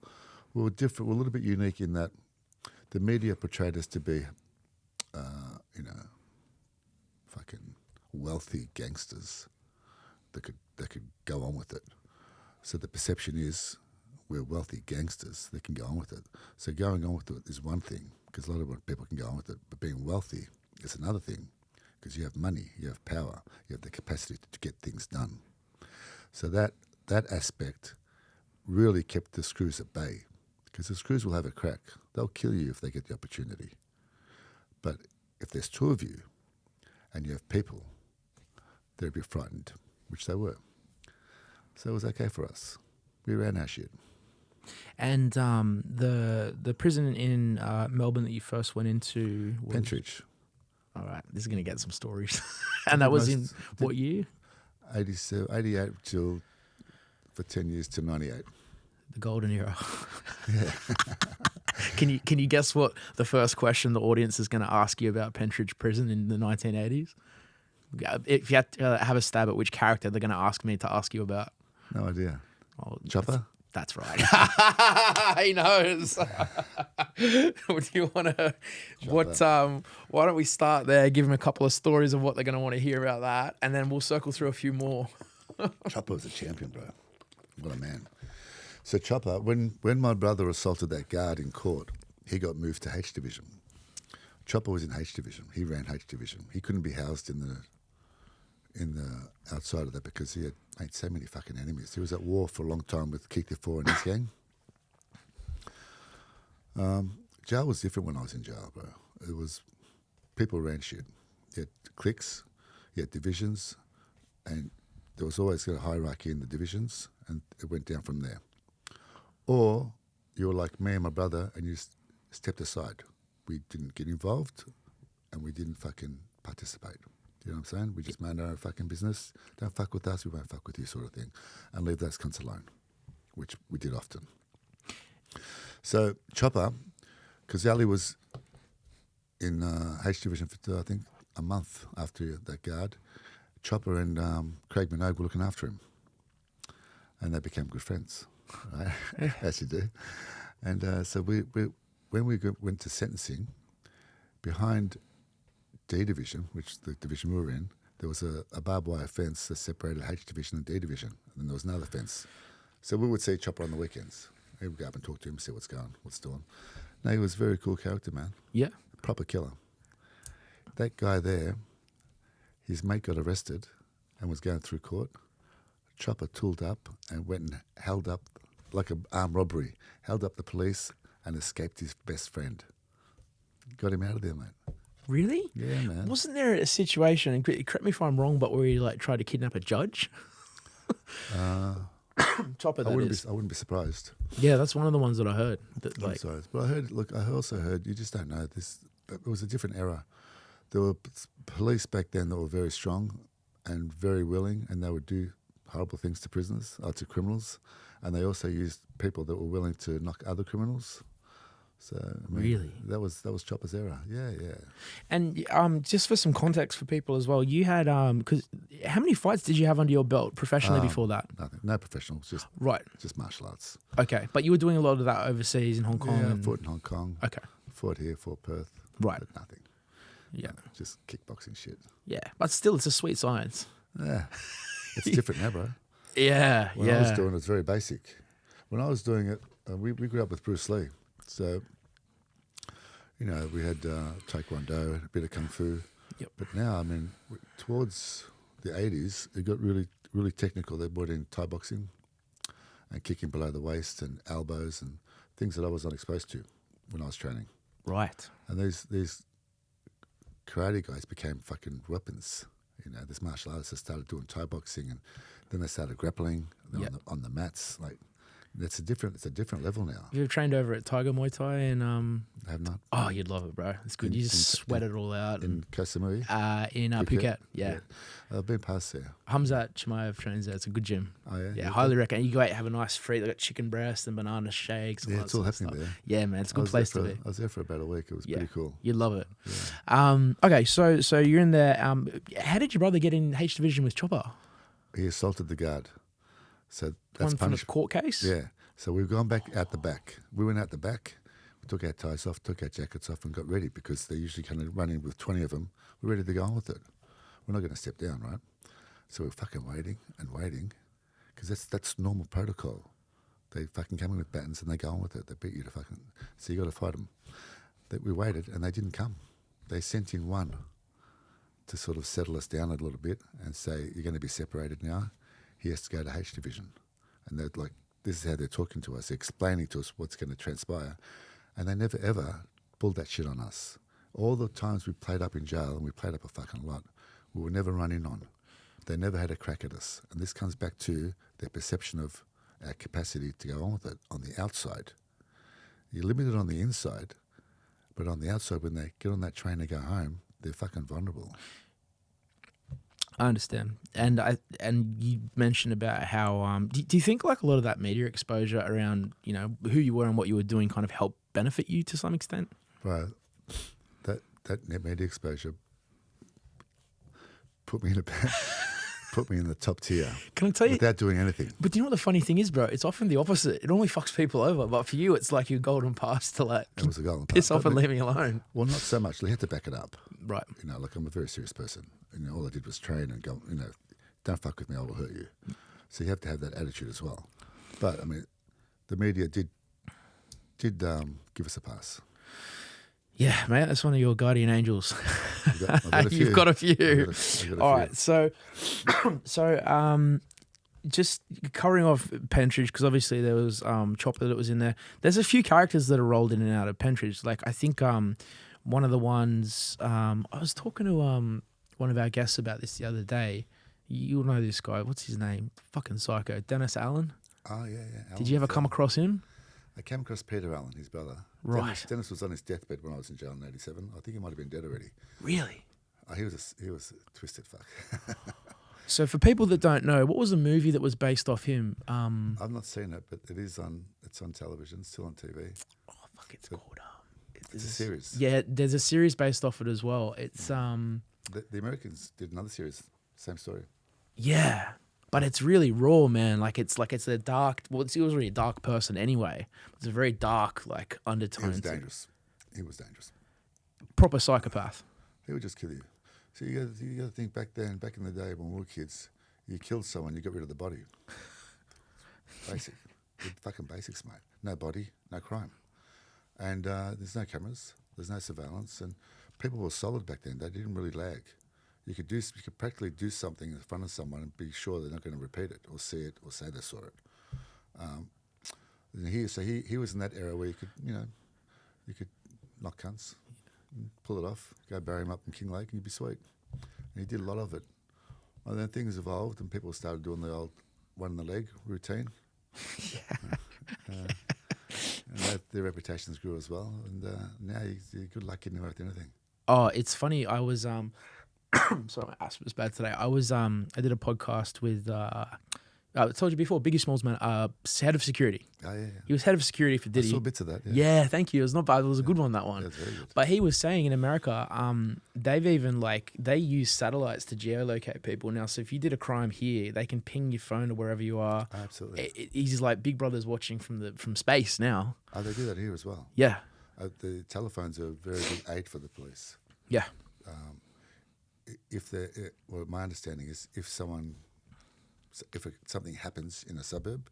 We were different. We were a little bit unique in that the media portrayed us to be, fucking wealthy gangsters that could go on with it. So the perception is we're wealthy gangsters that can go on with it. So going on with it is one thing because a lot of people can go on with it, but being wealthy is another thing because you have money, you have power, you have the capacity to get things done. So that aspect really kept the screws at bay because the screws will have a crack. They'll kill you if they get the opportunity. But if there's 2 of you and you have people, they'll be frightened, which they were. So it was okay for us. We ran our shit. And the prison in Melbourne that you first went into was... Pentridge. All right, this is going to get some stories. And that was in what year? 88 till, for 10 years to 98. The golden era. Yeah. Can you guess what the first question the audience is going to ask you about Pentridge Prison in the 1980s? If you had to have a stab at which character they're going to ask me to ask you about. No idea. Oh, Chopper? That's right. He knows. What do you want to? Why don't we start there? Give them a couple of stories of what they're going to want to hear about that, and then we'll circle through a few more. Chopper was a champion, bro. What a man. So Chopper, when my brother assaulted that guard in court, he got moved to H Division. Chopper was in H Division. He ran H Division. He couldn't be housed in the outside of that because he had made so many fucking enemies. He was at war for a long time with Keith Four and his gang. Jail was different when I was in jail, bro. It was people ran shit. You had cliques, you had divisions, and there was always a hierarchy in the divisions, and it went down from there. Or you were like me and my brother, and you stepped aside. We didn't get involved, and we didn't fucking participate. You know what I'm saying? We just minded our own fucking business. Don't fuck with us, we won't fuck with you, sort of thing, and leave those cunts alone, which we did often. So Chopper, because Ali was in H Division for I think a month after that guard, Chopper and Craig Minogue were looking after him, and they became good friends, right? As you do. And so we when we went to sentencing, behind D Division, which the division we were in, there was a barbed wire fence that separated H Division and D Division, and then there was another fence. So we would see Chopper on the weekends. We would go up and talk to him, see what's doing. No, he was a very cool character, man. Yeah. Proper killer. That guy there, his mate got arrested and was going through court. Chopper tooled up and went and held up, like an armed robbery, held up the police and escaped his best friend. Got him out of there, mate. Really? Yeah, man. Wasn't there a situation, and correct me if I'm wrong, but where he like tried to kidnap a judge? Chopper, I wouldn't be surprised. Yeah, that's one of the ones that I heard. That, I'm sorry. But I also heard, you just don't know this, it was a different era. There were police back then that were very strong and very willing, and they would do horrible things to prisoners, to criminals, and they also used people that were willing to knock other criminals. So I mean, really, that was Chopper's era. Yeah. And just for some context for people as well, you had because how many fights did you have under your belt professionally before that? Nothing. No professional. Just martial arts. Okay, but you were doing a lot of that overseas in Hong Kong. Yeah, I fought in Hong Kong. Okay. Fought here, fought Perth. Right. But nothing. Yeah. Just kickboxing shit. Yeah, but still, it's a sweet science. Yeah. It's different now, bro. Yeah. When I was doing it, it's very basic. When I was doing it, we grew up with Bruce Lee. So, you know, we had Taekwondo, a bit of Kung Fu. Yep. But now, I mean, towards the 80s, it got really, really technical. They brought in Thai boxing and kicking below the waist and elbows and things that I was not exposed to when I was training. Right. And these karate guys became fucking weapons. You know, this martial artists started doing Thai boxing, and then they started grappling on the mats. Like, it's a different level now. You've trained over at Tiger Muay Thai and I have not. Oh, you'd love it, bro. It's good. You just sweat it all out. In Koh Samui? In Phuket. Yeah. I've been past there. Hamzat Chimaev trains there. It's a good gym. Oh, yeah? Yeah, highly recommend. You go out, have a nice free. They got chicken breast and banana shakes. Yeah, it's all happening there. Yeah, man. It's a good place to be. I was there for about a week. It was pretty cool. You'd love it. Yeah. Okay, so you're in there. How did your brother get in H Division with Chopper? He assaulted the guard. So that's One from punishment. a court case? Yeah. So we've gone back out the back. We went out the back. We took our ties off, took our jackets off, and got ready because they usually kind of run in with 20 of them. We're ready to go on with it. We're not going to step down, right? So we're fucking waiting because that's normal protocol. They fucking come in with batons and they go on with it. They beat you to fucking... So you got to fight them. We waited and they didn't come. They sent in one to sort of settle us down a little bit and say, you're going to be separated now. He has to go to H Division. And they're like, this is how they're talking to us, explaining to us what's going to transpire. And they never, ever pulled that shit on us. All the times we played up in jail, and we played up a fucking lot, we were never run in on. They never had a crack at us. And this comes back to their perception of our capacity to go on with it on the outside. You're limited on the inside, but on the outside, when they get on that train and go home, they're fucking vulnerable. I understand, and you mentioned about how do you think like a lot of that media exposure around who you were and what you were doing kind of helped benefit you to some extent? Right, that net media exposure put me in the top tier. Can I tell you? Without doing anything. But do you know what the funny thing is, bro? It's often the opposite. It only fucks people over. But for you, it's like your golden pass to like it was a golden piss pass. off and leave me alone. Well, not so much. They had to back it up. Right. Like I'm a very serious person. All I did was train and go, don't fuck with me, I will hurt you. So you have to have that attitude as well. But, I mean, the media did give us a pass. Yeah, mate, that's one of your guardian angels. You've got a few. All right, so just covering off Pentridge, because obviously there was Chopper that was in there. There's a few characters that are rolled in and out of Pentridge. Like, I think one of the ones, I was talking to one of our guests about this the other day. You'll know this guy. What's his name? Fucking psycho. Dennis Allen. Oh, yeah. Alan Did you ever come Allen. across him? I came across Peter Allen, his brother. Right. Dennis was on his deathbed when I was in jail in '87. I think he might have been dead already. Really? He was a twisted fuck. So for people that don't know, what was the movie that was based off him? I've not seen it, but it's on television, still on TV. Oh fuck, it's called. It's a series. Yeah, there's a series based off it as well. It's The Americans did another series, same story. yeah, but it's really raw, man. Like it's a dark. Well, he was really a dark person anyway. It's a very dark like undertone. He was dangerous. He was dangerous. Proper psychopath. He would just kill you. So you got to think back in the day when we were kids, you killed someone, you got rid of the body. Basic. Fucking basics, mate. No body, no crime. And there's no cameras, there's no surveillance, and people were solid back then. They didn't really lag. You could practically do something in front of someone and be sure they're not going to repeat it or see it or say they saw it. And he was in that era where you could knock cunts, pull it off, go bury him up in King Lake, and you'd be sweet. And he did a lot of it. And then things evolved, and people started doing the old one in the leg routine. And their reputations grew as well. And now you're good luck getting away with anything. Oh, it's funny. I was sorry, my asthma was bad today. I did a podcast with I told you before, Biggie Smalls man, head of security. Oh, yeah. He was head of security for Diddy. I saw bits of that. Yeah, thank you. It was not bad. It was a good one, that one. Yeah, it's very good. But he was saying in America, they've even they use satellites to geolocate people now. So if you did a crime here, they can ping your phone to wherever you are. Absolutely. He's like Big Brother's watching from space now. Oh, they do that here as well. Yeah. The telephones are a very big aid for the police. Yeah. My understanding is if something happens in a suburb,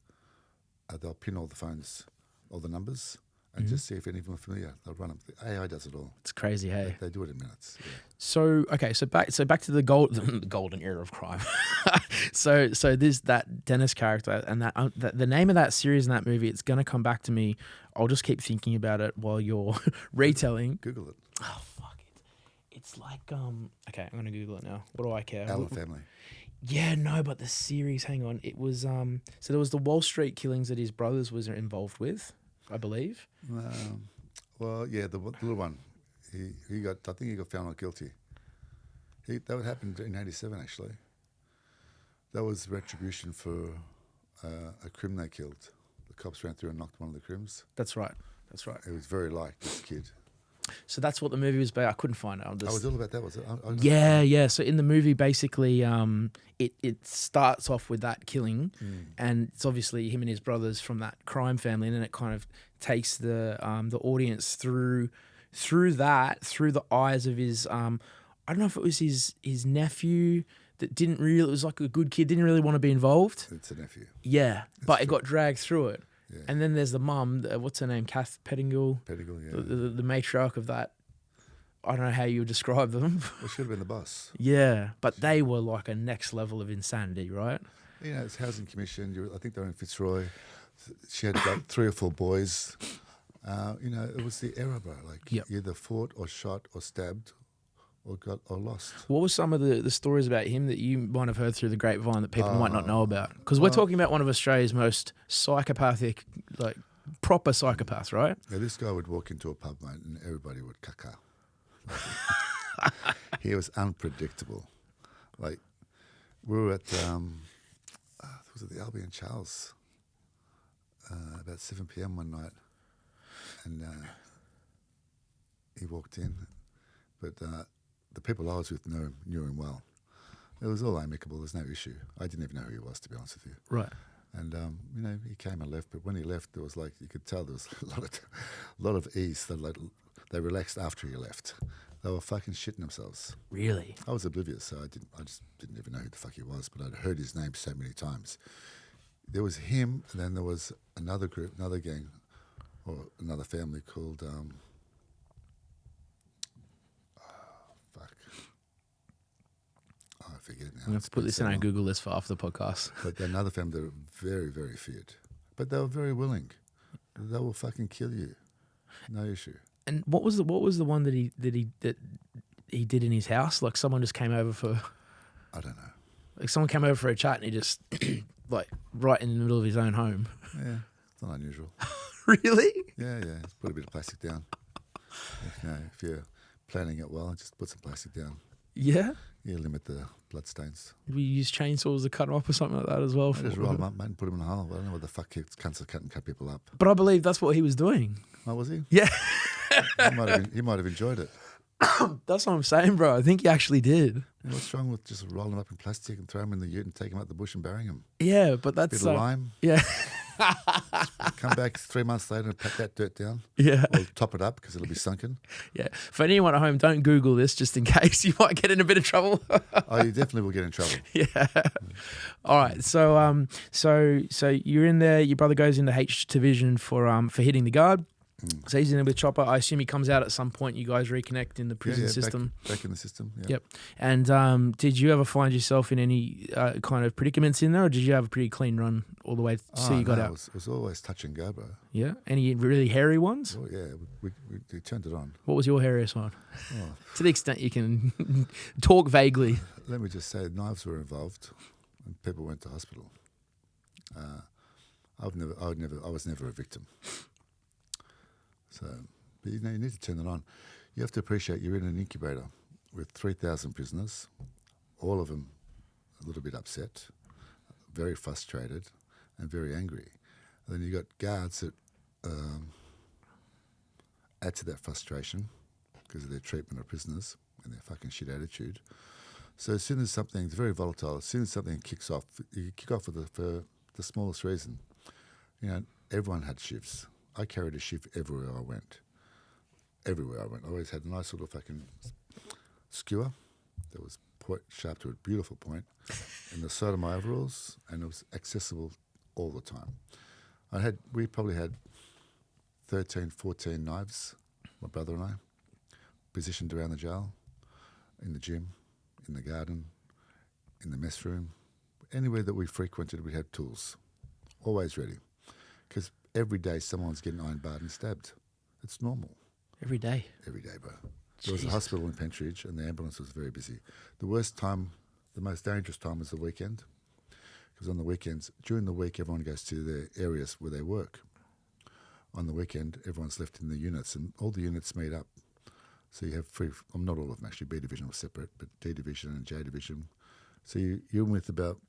they'll pin all the phones, all the numbers, and just see if any of them are familiar. They'll run them. The AI does it all. It's crazy, hey. They do it in minutes. Yeah. So back to the golden era of crime. so there's that Dennis character, and that the name of that series in that movie. It's gonna come back to me. I'll just keep thinking about it while you're retelling. Google it. Oh fuck it! It's like Okay, I'm gonna Google it now. What do I care? Our Family. Yeah, no, but the series. Hang on. It was so there was the Wall Street killings that his brothers was involved with, I believe. Well, yeah, the little one. He got. I think he got found not guilty. That would happen in '87 actually. That was retribution for a crim they killed. The cops ran through and knocked one of the crims. That's right. It was very like this kid. So that's what the movie was about. I couldn't find it. I was all about that, was it? Yeah. So in the movie, basically, it starts off with that killing, and it's obviously him and his brothers from that crime family, and then it kind of takes the audience through the eyes of his I don't know if it was his nephew that didn't really. It was like a good kid, didn't really want to be involved. It's a nephew. Yeah, but it got dragged through it. Yeah. And then there's the mum, what's her name, Kath Pettingill. Pettingill, yeah. The matriarch of that. I don't know how you would describe them. Well, should have been the boss. Yeah, but they were like a next level of insanity, right? You know, it's Housing Commission. I think they were in Fitzroy. She had like 3 or 4 boys. It was the era, bro. Like you either fought or shot or stabbed or got or lost. What were some of the stories about him that you might have heard through the grapevine that people might not know about? Because we're talking about one of Australia's most psychopathic, like proper psychopaths, right? Yeah, this guy would walk into a pub, mate, and everybody would caca. He was unpredictable. Like we were at was it the Albion Charles about 7 p.m. one night, and he walked in, but the people I was with knew him well. It was all amicable. There's no issue. I didn't even know who he was, to be honest with you. Right. And he came and left, but when he left, there was like you could tell there was a lot of ease. They relaxed after he left. They were fucking shitting themselves. Really? I was oblivious, so I just didn't even know who the fuck he was, but I'd heard his name so many times. There was him, and then there was another group, another gang, or another family called I forget now. I'm going to have to put this in our Google list for after the podcast. But another family that were very, very feared. But they were very willing. They will fucking kill you. No issue. And what was the one that he did in his house? Like someone just came over for. I don't know. Like someone came over for a chat and he just like right in the middle of his own home. Yeah, it's not unusual. Really? Yeah. Just put a bit of plastic down. If you're planning it well, just put some plastic down. Yeah. You limit the blood stains. We use chainsaws to cut them up or something like that as well. I just roll them up, mate, and put them in a hole. I don't know what the fuck cunts are cut people up. But I believe that's what he was doing. Oh, was he? Yeah. He might have enjoyed it. That's what I'm saying, bro. I think he actually did. What's wrong with just rolling them up in plastic and throw them in the ute and take them out the bush and burying them? Yeah, but that's Bit of lime. Yeah. Come back 3 months later and pat that dirt down. Yeah. Or top it up because it'll be sunken. Yeah. For anyone at home, don't Google this just in case you might get in a bit of trouble. Oh, you definitely will get in trouble. Yeah. All right. So you're in there. Your brother goes into H division for hitting the guard. So he's in there with Chopper. I assume he comes out at some point. You guys reconnect in the prison system. Back in the system. Yeah. Yep. And did you ever find yourself in any kind of predicaments in there, or did you have a pretty clean run all the way so you got out? It was always touch and go, bro. Yeah. Any really hairy ones? Oh yeah, we turned it on. What was your hairiest one? Oh. To the extent you can talk vaguely. Let me just say, knives were involved, and people went to hospital. I was never a victim. So, but you need to turn it on. You have to appreciate you're in an incubator with 3,000 prisoners, all of them a little bit upset, very frustrated, and very angry. And then you got guards that add to that frustration because of their treatment of prisoners and their fucking shit attitude. So as soon as something's very volatile, as soon as something kicks off, you kick off for the smallest reason. Everyone had shifts. I carried a shift everywhere I went. Everywhere I went. I always had a nice little fucking skewer that was sharp to a beautiful point in the side of my overalls, and it was accessible all the time. We probably had 13, 14 knives, my brother and I, positioned around the jail, in the gym, in the garden, in the mess room. Anywhere that we frequented, we had tools, always ready. Because every day someone's getting iron barred and stabbed. It's normal. Every day? Every day, bro. There was a hospital in Pentridge and the ambulance was very busy. The worst time, the most dangerous time was the weekend. Because on the weekends, during the week, everyone goes to their areas where they work. On the weekend, everyone's left in the units and all the units meet up. So you have not all of them actually, B division was separate, but D division and J division. So you're with about,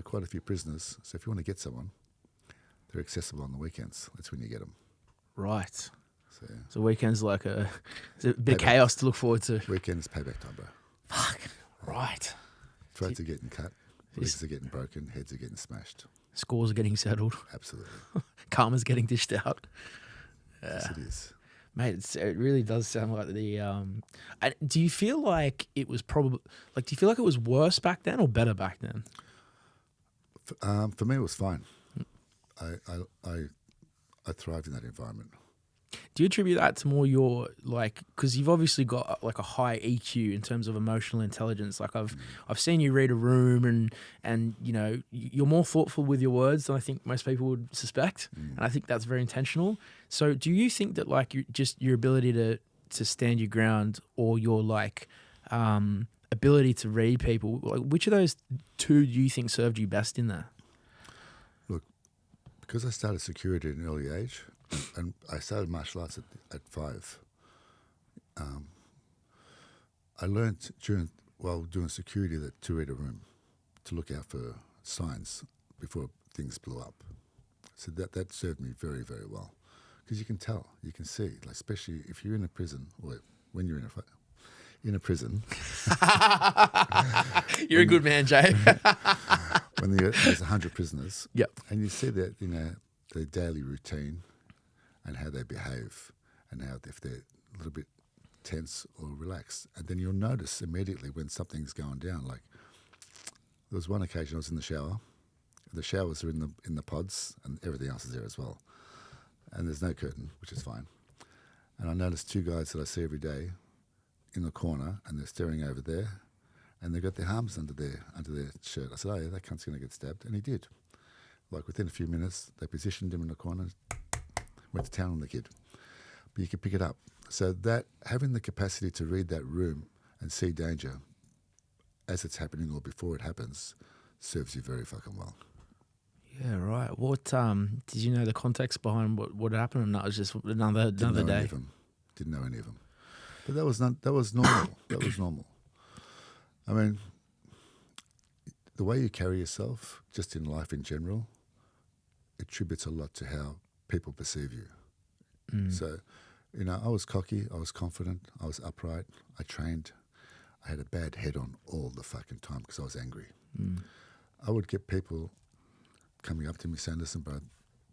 quite a few prisoners. So if you want to get someone, they're accessible on the weekends. That's when you get them. Right. So weekends like it's a bit of chaos to look forward to. Weekends payback time, bro. Fuck. Right. Throats are getting cut, legs are getting broken, heads are getting smashed. Scores are getting settled. Absolutely. Karma's getting dished out. Yes, it is. Mate, it really does sound like do you feel like it was do you feel like it was worse back then or better back then? For me, it was fine. I thrived in that environment. Do you attribute that to more your because you've obviously got like a high EQ in terms of emotional intelligence. Like I've seen you read a room and you're more thoughtful with your words than I think most people would suspect, and I think that's very intentional. So do you think that your ability to stand your ground or your ability to read people, which of those two do you think served you best in there? Look, because I started security at an early age. And I started martial arts at 5. I learned while doing security to read a room, to look out for signs before things blew up. So that served me very, very well. Because you can tell, you can see, especially if you're in a prison, or when you're in a prison. You're a good man, Jay. When there's 100 prisoners. Yep. And you see that, their daily routine, and how they behave, and if they're a little bit tense or relaxed. And then you'll notice immediately when something's going down. Like, there was one occasion I was in the shower. The showers are in the pods, and everything else is there as well. And there's no curtain, which is fine. And I noticed 2 guys that I see every day in the corner, and they're staring over there, and they've got their arms under their shirt. I said, oh yeah, that cunt's going to get stabbed. And he did. Within a few minutes, they positioned him in the corner, went to town on the kid. But you can pick it up. So that having the capacity to read that room and see danger as it's happening or before it happens serves you very fucking well. Yeah, right. What did you know the context behind what happened, or not? It was just another Didn't know day. any of them. Didn't know any of them. But that was normal. That was normal. I mean, the way you carry yourself, just in life in general, attributes a lot to how people perceive you. So, I was cocky, I was confident, I was upright, I trained. I had a bad head on all the fucking time because I was angry. I would get people coming up to me saying, listen, bro,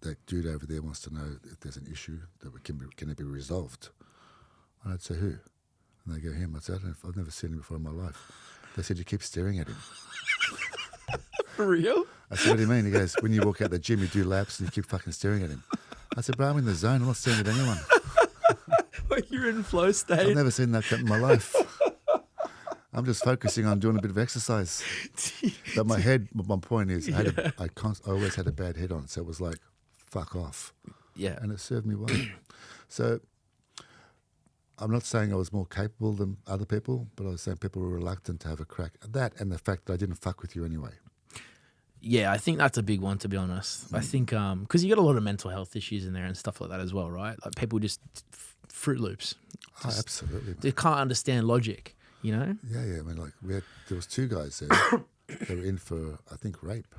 that dude over there wants to know if there's an issue that can it be resolved? And I'd say, who? And they go, him. I'd say, I've never seen him before in my life. They said, you keep staring at him. For real? I said, what do you mean? He goes, when you walk out the gym, you do laps and you keep fucking staring at him. I said, bro, I'm in the zone. I'm not staring at anyone. Like you're in flow state. I've never seen that in my life. I'm just focusing on doing a bit of exercise. But my point is, I always had a bad head on. So it was like, fuck off. Yeah. And it served me well. So I'm not saying I was more capable than other people, but I was saying people were reluctant to have a crack at that, and the fact that I didn't fuck with you anyway. Yeah, I think that's a big one, to be honest. I think because you got a lot of mental health issues in there and stuff like that as well, right? Like people just Fruit Loops. Absolutely. They can't understand logic, you know? Yeah. I mean, like there was 2 guys there. They were in for, I think, rape.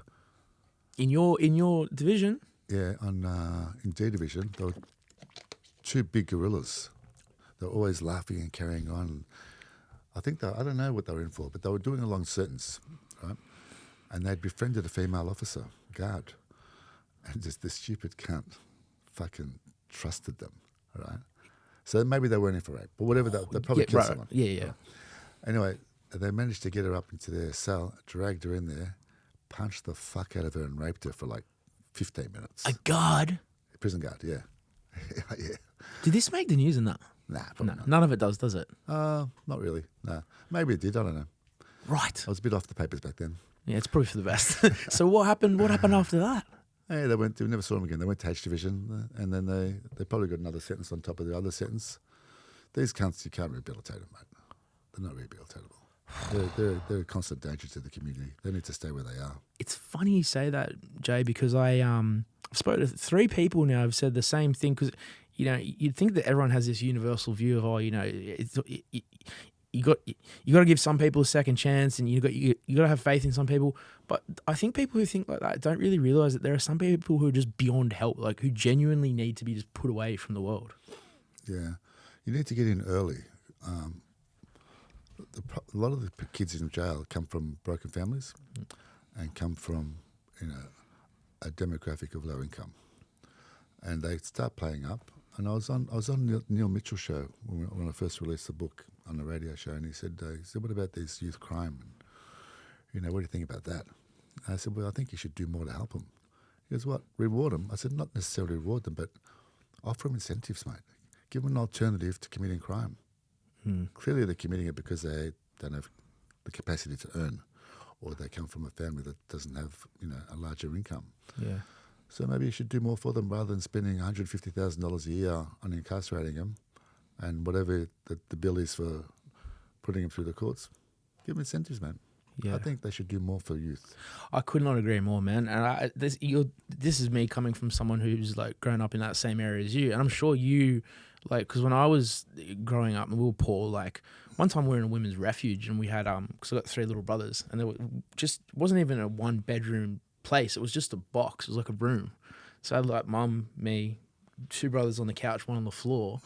In your division? Yeah, in D division, there were 2 big gorillas. They were always laughing and carrying on. I don't know what they were in for, but they were doing a long sentence, right? And they'd befriended a female officer, guard, and just this stupid cunt fucking trusted them, right? So maybe they weren't in for rape, but whatever, they probably killed someone. Yeah. Right? Anyway, they managed to get her up into their cell, dragged her in there, punched the fuck out of her and raped her for like 15 minutes. A guard? Prison guard, yeah. Yeah. Did this make the news or not? Nah, probably not. None of it does it? Not really, no. Maybe it did, I don't know. Right. I was a bit off the papers back then. Yeah, it's probably for the best. So what happened after that? Hey, they never saw them again. They went to H Division, and then they probably got another sentence on top of the other sentence. These cunts, you can't rehabilitate them, mate. They're not rehabilitatable. They're a constant danger to the community. They need to stay where they are. It's funny you say that, Jay, because I've spoken to 3 people now who've said the same thing. Because you'd think that everyone has this universal view of you got to give some people a second chance, and you got to have faith in some people. But I think people who think like that don't really realize that there are some people who are just beyond help, like who genuinely need to be just put away from the world. Yeah, you need to get in early. A lot of the kids in jail come from broken families and come from a demographic of low income, and they start playing up. And I was on Neil Mitchell's show when I first released the book on the radio show, and he said, what about these youth crime? And, what do you think about that? And I said, well, I think you should do more to help them. He goes, what, reward them? I said, not necessarily reward them, but offer them incentives, mate. Give them an alternative to committing crime. Clearly they're committing it because they don't have the capacity to earn, or they come from a family that doesn't have, a larger income. Yeah. So maybe you should do more for them rather than spending $150,000 a year on incarcerating them, and whatever the bill is for putting them through the courts. Give them incentives, man. Yeah. I think they should do more for youth. I could not agree more, man. And this is me coming from someone who's like grown up in that same area as you, and I'm sure you, like, because when I was growing up and we were poor, like one time we were in a women's refuge and we had because I got 3 little brothers, and wasn't even a 1-bedroom place. It was just a box. It was like a room. So I had like mum, me, 2 brothers on the couch, 1 on the floor.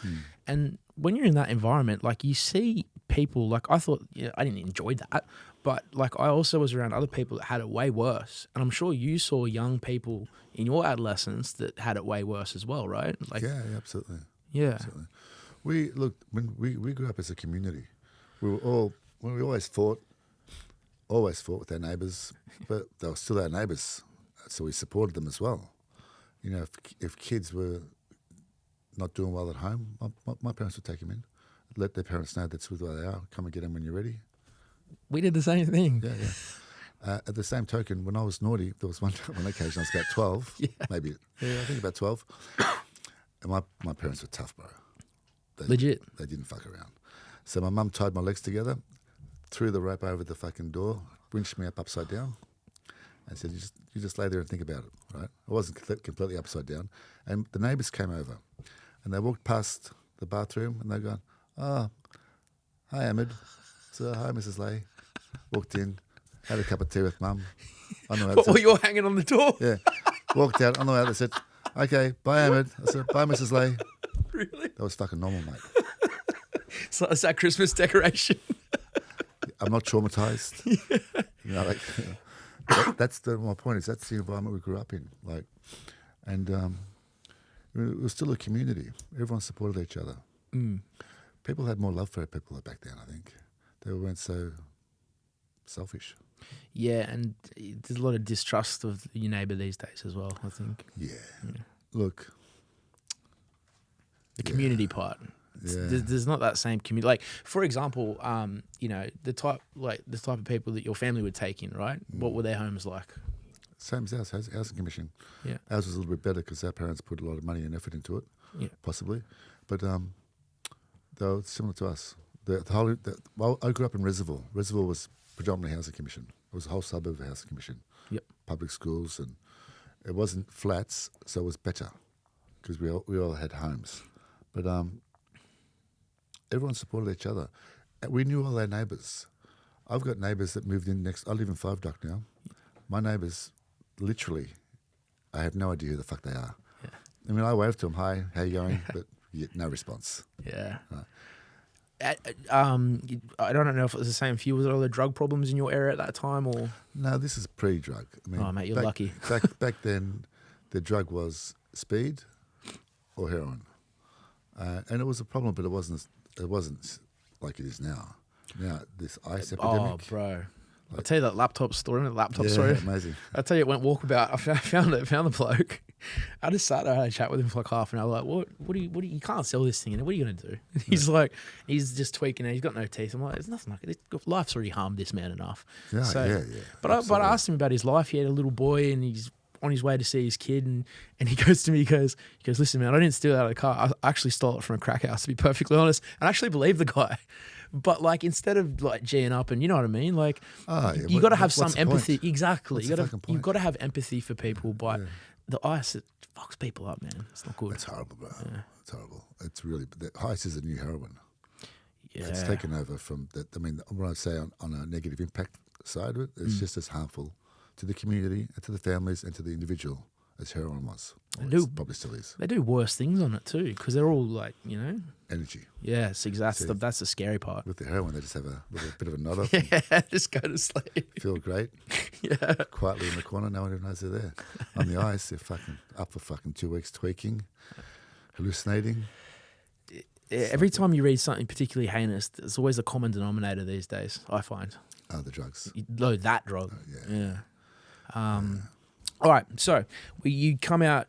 And when you're in that environment, like you see people, like I thought, I didn't enjoy that, but like I also was around other people that had it way worse. And I'm sure you saw young people in your adolescence that had it way worse as well, right? Like, yeah, absolutely. Yeah. Absolutely. When we grew up as a community, we always fought with our neighbours, but they were still our neighbours, so we supported them as well. If kids were not doing well at home, my parents would take them in, let their parents know that's where they are, come and get them when you're ready. We did the same thing. Yeah. At the same token, when I was naughty, there was one occasion I was about 12, maybe, I think about 12, and my parents were tough, bro. Legit. They didn't fuck around. So my mum tied my legs together, threw the rope over the fucking door, winched me up upside down, and said, you just lay there and think about it, right? I wasn't completely upside down. And the neighbours came over and they walked past the bathroom and they're going, oh, hi, Ahmed. So, hi, Mrs. Lay. Walked in, had a cup of tea with Mum. On the way out, Well, you're hanging on the door? yeah. Walked out, on the way out, they said, okay, bye, Ahmed. I said, bye, Mrs. Lay. Really? That was fucking normal, mate. So it's that Christmas decoration. I'm not traumatized. You know, like that's my point. Is that's the environment we grew up in. Like, and it was still a community. Everyone supported each other. People had more love for people back then. I think they weren't so selfish. Yeah, and there's a lot of distrust of your neighbour these days as well, I think. Yeah. Look. The community part. There's not that same community. Like, for example, you know, the type of people that your family would take in, right? What were their homes like? Same as ours, housing commission. Yeah. Ours was a little bit better because our parents put a lot of money and effort into it, possibly. But they were similar to us. Well, I grew up in Reservoir. Reservoir was predominantly housing commission. It was a whole suburb of housing commission. Yep. Public schools, and it wasn't flats, so it was better because we all had homes. But everyone supported each other. We knew all our neighbours. I've got neighbours that moved in next. I live in Five Dock now. My neighbours, literally, I have no idea who the fuck they are. Yeah. I mean, I wave to them, hi, how you going? But you get no response. Yeah. I don't know if it was the same for you. Was there other drug problems in your area at that time, or? No, this is pre-drug. I mean, Oh, mate, you're lucky. Back then, the drug was speed or heroin, and it was a problem, but it wasn't like it is now. Now this ice epidemic. Oh, bro. I'll tell you that laptop story. Story. Amazing. I'll tell you, it went walkabout. I found the bloke. I just sat there and had a chat with him for like half an hour. Like, what do you can't sell this thing. What are you going to do? He's like, he's just tweaking it. He's got no teeth. I'm like, there's nothing like it. Life's already harmed this man enough. Yeah. But I asked him about his life. He had a little boy and he's on his way to see his kid. And he goes to me, he goes, listen, man, I didn't steal it out of the car. I actually stole it from a crack house, to be perfectly honest. And I actually believe the guy. But like, instead of like G'ing up, and you know what I mean, like you got to have some empathy. Exactly, you've got to have empathy for people. But the ice, it fucks people up, man. It's not good. It's horrible, bro. Yeah. It's horrible. It's really the ice is a new heroin. Yeah, it's taken over from that. I mean, when I say on a negative impact side of it, it's just as harmful to the community and to the families and to the individual as heroin was. Probably still is. They do worse things on it too, because they're all like, you know, energy. Yes, exactly. That's the scary part. With the heroin, they just have a bit of a nod off. Yeah, just go to sleep. Feel great. Yeah. Quietly in the corner, no one even knows they're there. On the ice, they're fucking up for fucking 2 weeks, tweaking, hallucinating. Every time you read something particularly heinous, there's always a common denominator these days, I find. Oh, the drugs. No, that drug. Yeah. All right, so you come out.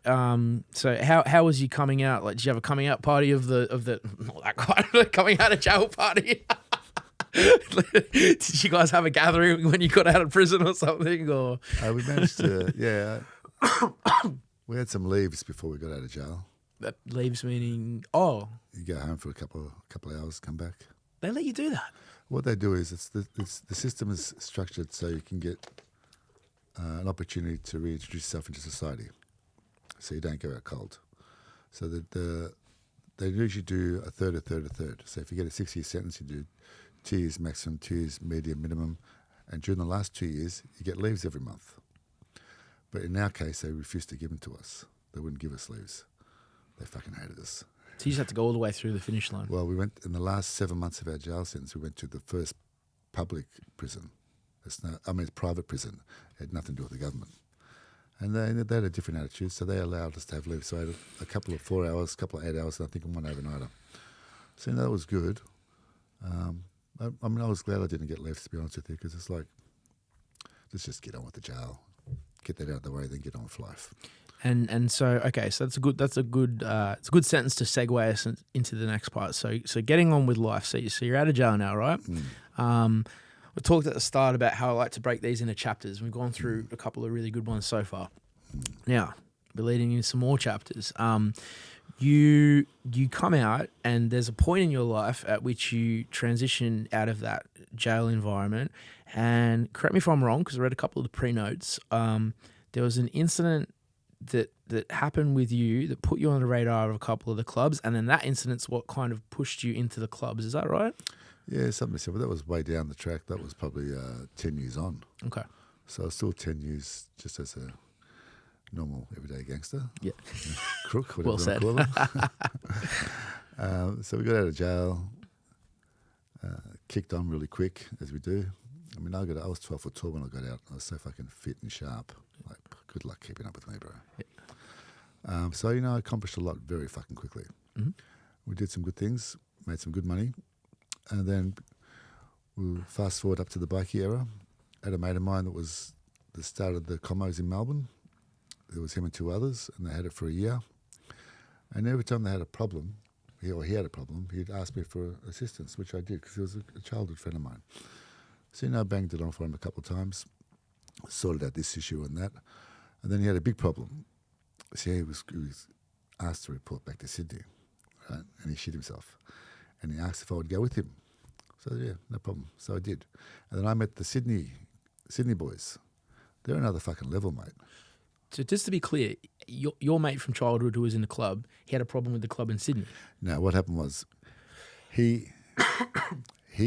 So how was you coming out? Like, did you have a coming out party of the not that kind, coming out of jail party? Did you guys have a gathering when you got out of prison or something? Or we managed to, we had some leaves before we got out of jail. That leaves meaning you go home for a couple of hours, come back. They let you do that. What they do is the system is structured so you can get an opportunity to reintroduce yourself into society, so you don't go out cold. So that they usually do a third. So if you get a 6-year sentence, you do 2 years maximum, 2 years medium, minimum, and during the last 2 years, you get leaves every month. But in our case, they refused to give them to us. They wouldn't give us leaves. They fucking hated us. So you just had to go all the way through the finish line. Well, we went in the last 7 months of our jail sentence. We went to the first public prison. It's private prison. It had nothing to do with the government. And they had a different attitude, so they allowed us to have leave. So I had a couple of 4 hours, a couple of 8 hours, and I think one overnighter. So that was good. I was glad I didn't get left, to be honest with you, because it's like, let's just get on with the jail, get that out of the way, then get on with life. And so okay, so it's a good sentence to segue us into the next part. So getting on with life. So you're out of jail now, right? We talked at the start about how I like to break these into chapters. We've gone through a couple of really good ones so far. Now, We're leading into some more chapters. You come out, and there's a point in your life at which you transition out of that jail environment. And correct me if I'm wrong, because I read a couple of the pre-notes. There was an incident that happened with you that put you on the radar of a couple of the clubs, and then that incident's what kind of pushed you into the clubs. Is that right? Yeah, something similar. That was way down the track. That was probably 10 years on. Okay. So I was still 10 years just as a normal everyday gangster. Yeah. Crook, whatever Well said. you want to call them. So we got out of jail, kicked on really quick, as we do. I mean, I was 12 foot tall when I got out. I was so fucking fit and sharp. Like, good luck keeping up with me, bro. Yeah. So, I accomplished a lot very fucking quickly. Mm-hmm. We did some good things, made some good money. And then we'll fast forward up to the bikie era. I had a mate of mine that started the Commos in Melbourne. There was him and two others, and they had it for a year. And every time they had a problem, he had a problem, he'd ask me for assistance, which I did because he was a childhood friend of mine. So, I banged it on for him a couple of times, sorted out this issue and that. And then he had a big problem. So he was asked to report back to Sydney, right? And he shit himself. And he asked if I would go with him. So, yeah, no problem. So I did. And then I met the Sydney boys. They're another fucking level, mate. So just to be clear, your mate from childhood who was in the club, he had a problem with the club in Sydney. No, what happened was he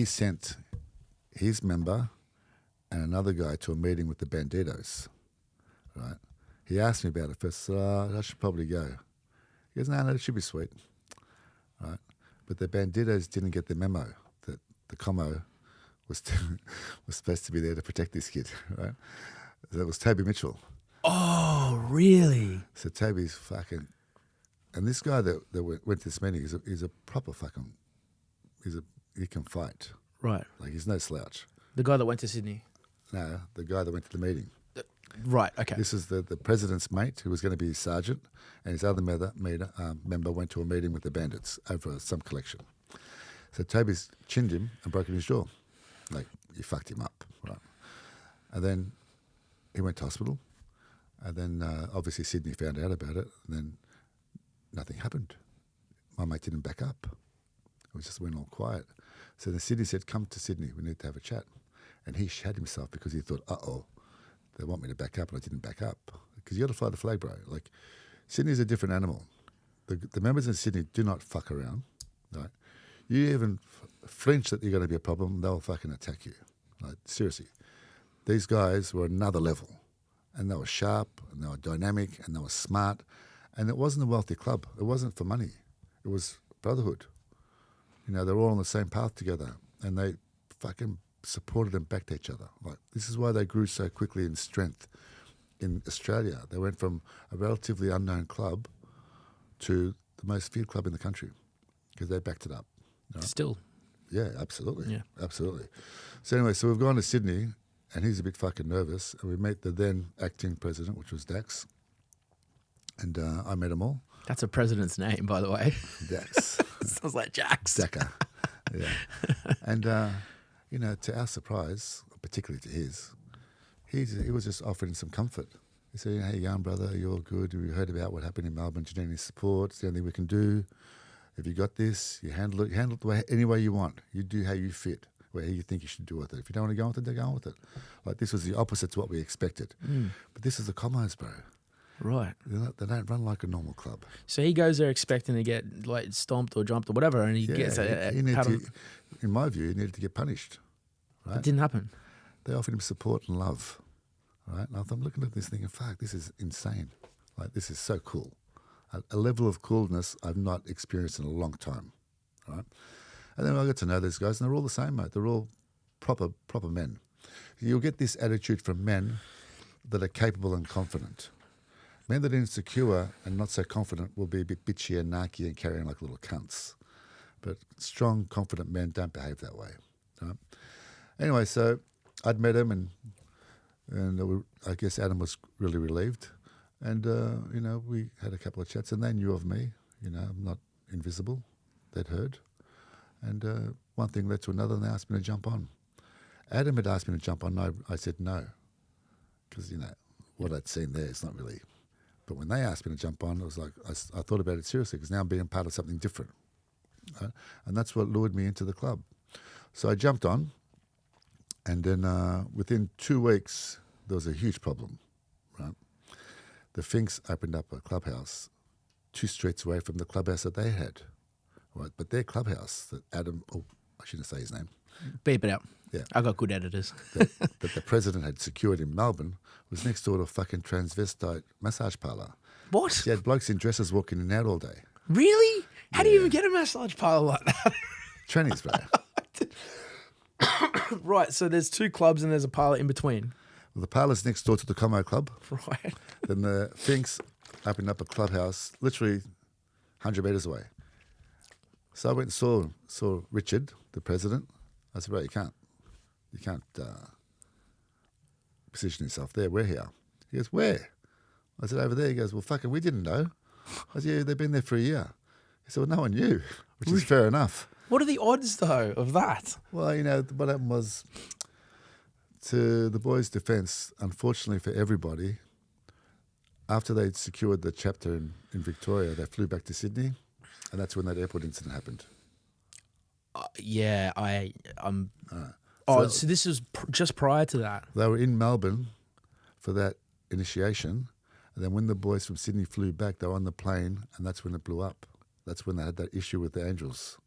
sent his member and another guy to a meeting with the Banditos, right? He asked me about it first. So I should probably go. He goes, no, it should be sweet, right? But the Banditos didn't get the memo that the Como was supposed to be there to protect this kid, right? That was Toby Mitchell. Oh, really? So Toby's fucking, and this guy that went to this meeting is a proper fucking, he can fight. Right. Like, he's no slouch. The guy that went to Sydney. No, the guy that went to the meeting. Right. Okay. This is the president's mate who was going to be his sergeant, and his other member went to a meeting with the bandits over some collection. So Toby's chinned him and broken his jaw. Like, he fucked him up, right? And then he went to hospital. And then obviously Sydney found out about it, and then nothing happened. My mate didn't back up. It just went all quiet. So then Sydney said, come to Sydney, we need to have a chat. And he shat himself because he thought, uh-oh, they want me to back up, and I didn't back up. Because you got to fly the flag, bro. Like, Sydney's a different animal. The members in Sydney do not fuck around, right? You even flinch that you're going to be a problem, they'll fucking attack you. Like, seriously. These guys were another level. And they were sharp, and they were dynamic, and they were smart. And it wasn't a wealthy club. It wasn't for money. It was brotherhood. They're all on the same path together. And they fucking supported and backed each other. Like, this is why they grew so quickly in strength in Australia. They went from a relatively unknown club to the most feared club in the country because they backed it up. Still. Yeah, absolutely. Yeah. Absolutely. So anyway, so we've gone to Sydney, and he's a bit fucking nervous. And we met the then acting president, which was Dax. And I met them all. That's a president's name, by the way. Dax. Sounds like Jax. Daka. Yeah. And, to our surprise, particularly to his, he was just offering some comfort. He said, hey, young brother, you're good. We heard about what happened in Melbourne. Do you need any support? It's the only thing we can do. If you got this, you handle it. You handle it any way you want. You do how you fit. Where you think you should do with it. If you don't want to go with it, then go on with it. Like, this was the opposite to what we expected. But this is the Commos, bro. Right. They don't run like a normal club. So he goes there expecting to get like stomped or jumped or whatever, and he gets in my view, he needed to get punished. Right? It didn't happen. They offered him support and love. Right? And I'm looking at this thinking, fuck, this is insane. Like, this is so cool. A level of coolness I've not experienced in a long time. Right? And then I got to know these guys, and they're all the same, mate. They're all proper men. You'll get this attitude from men that are capable and confident. Men that are insecure and not so confident will be a bit bitchy and narky and carrying like little cunts. But strong, confident men don't behave that way. Right? Anyway, so I'd met him, and I guess Adam was really relieved. And, we had a couple of chats, and they knew of me. I'm not invisible. They'd heard. And one thing led to another, and they asked me to jump on. Adam had asked me to jump on. I said no, because, what I'd seen there is not really. But when they asked me to jump on, it was like I thought about it seriously because now I'm being part of something different. Right? And that's what lured me into the club. So I jumped on, and then within 2 weeks, there was a huge problem. Right? The Finks opened up a clubhouse 2 streets away from the clubhouse that they had. Right? But their clubhouse, that Adam, I shouldn't say his name. Beep it out. Yeah. I got good editors. that the president had secured in Melbourne was next door to a fucking transvestite massage parlour. What? She had blokes in dresses walking in and out all day. Really? How do you even get a massage parlour like that? Trannies, bro. Right, so there's 2 clubs and there's a parlour in between. Well, the parlour's next door to the Como Club. Right. Then the Finks opened up a clubhouse literally 100 metres away. So I went and saw Richard, the president. I said, bro, you can't position yourself there. We're here. He goes, where? I said, over there. He goes, well, fuck it, we didn't know. I said, yeah, they've been there for a year. He said, well, no one knew, which is fair enough. What are the odds, though, of that? Well, what happened was, to the boys' defence, unfortunately for everybody, after they'd secured the chapter in Victoria, they flew back to Sydney, and that's when that airport incident happened. Yeah, so this was just prior to that. They were in Melbourne for that initiation, and then when the boys from Sydney flew back, they were on the plane, and that's when it blew up. That's when they had that issue with the Angels.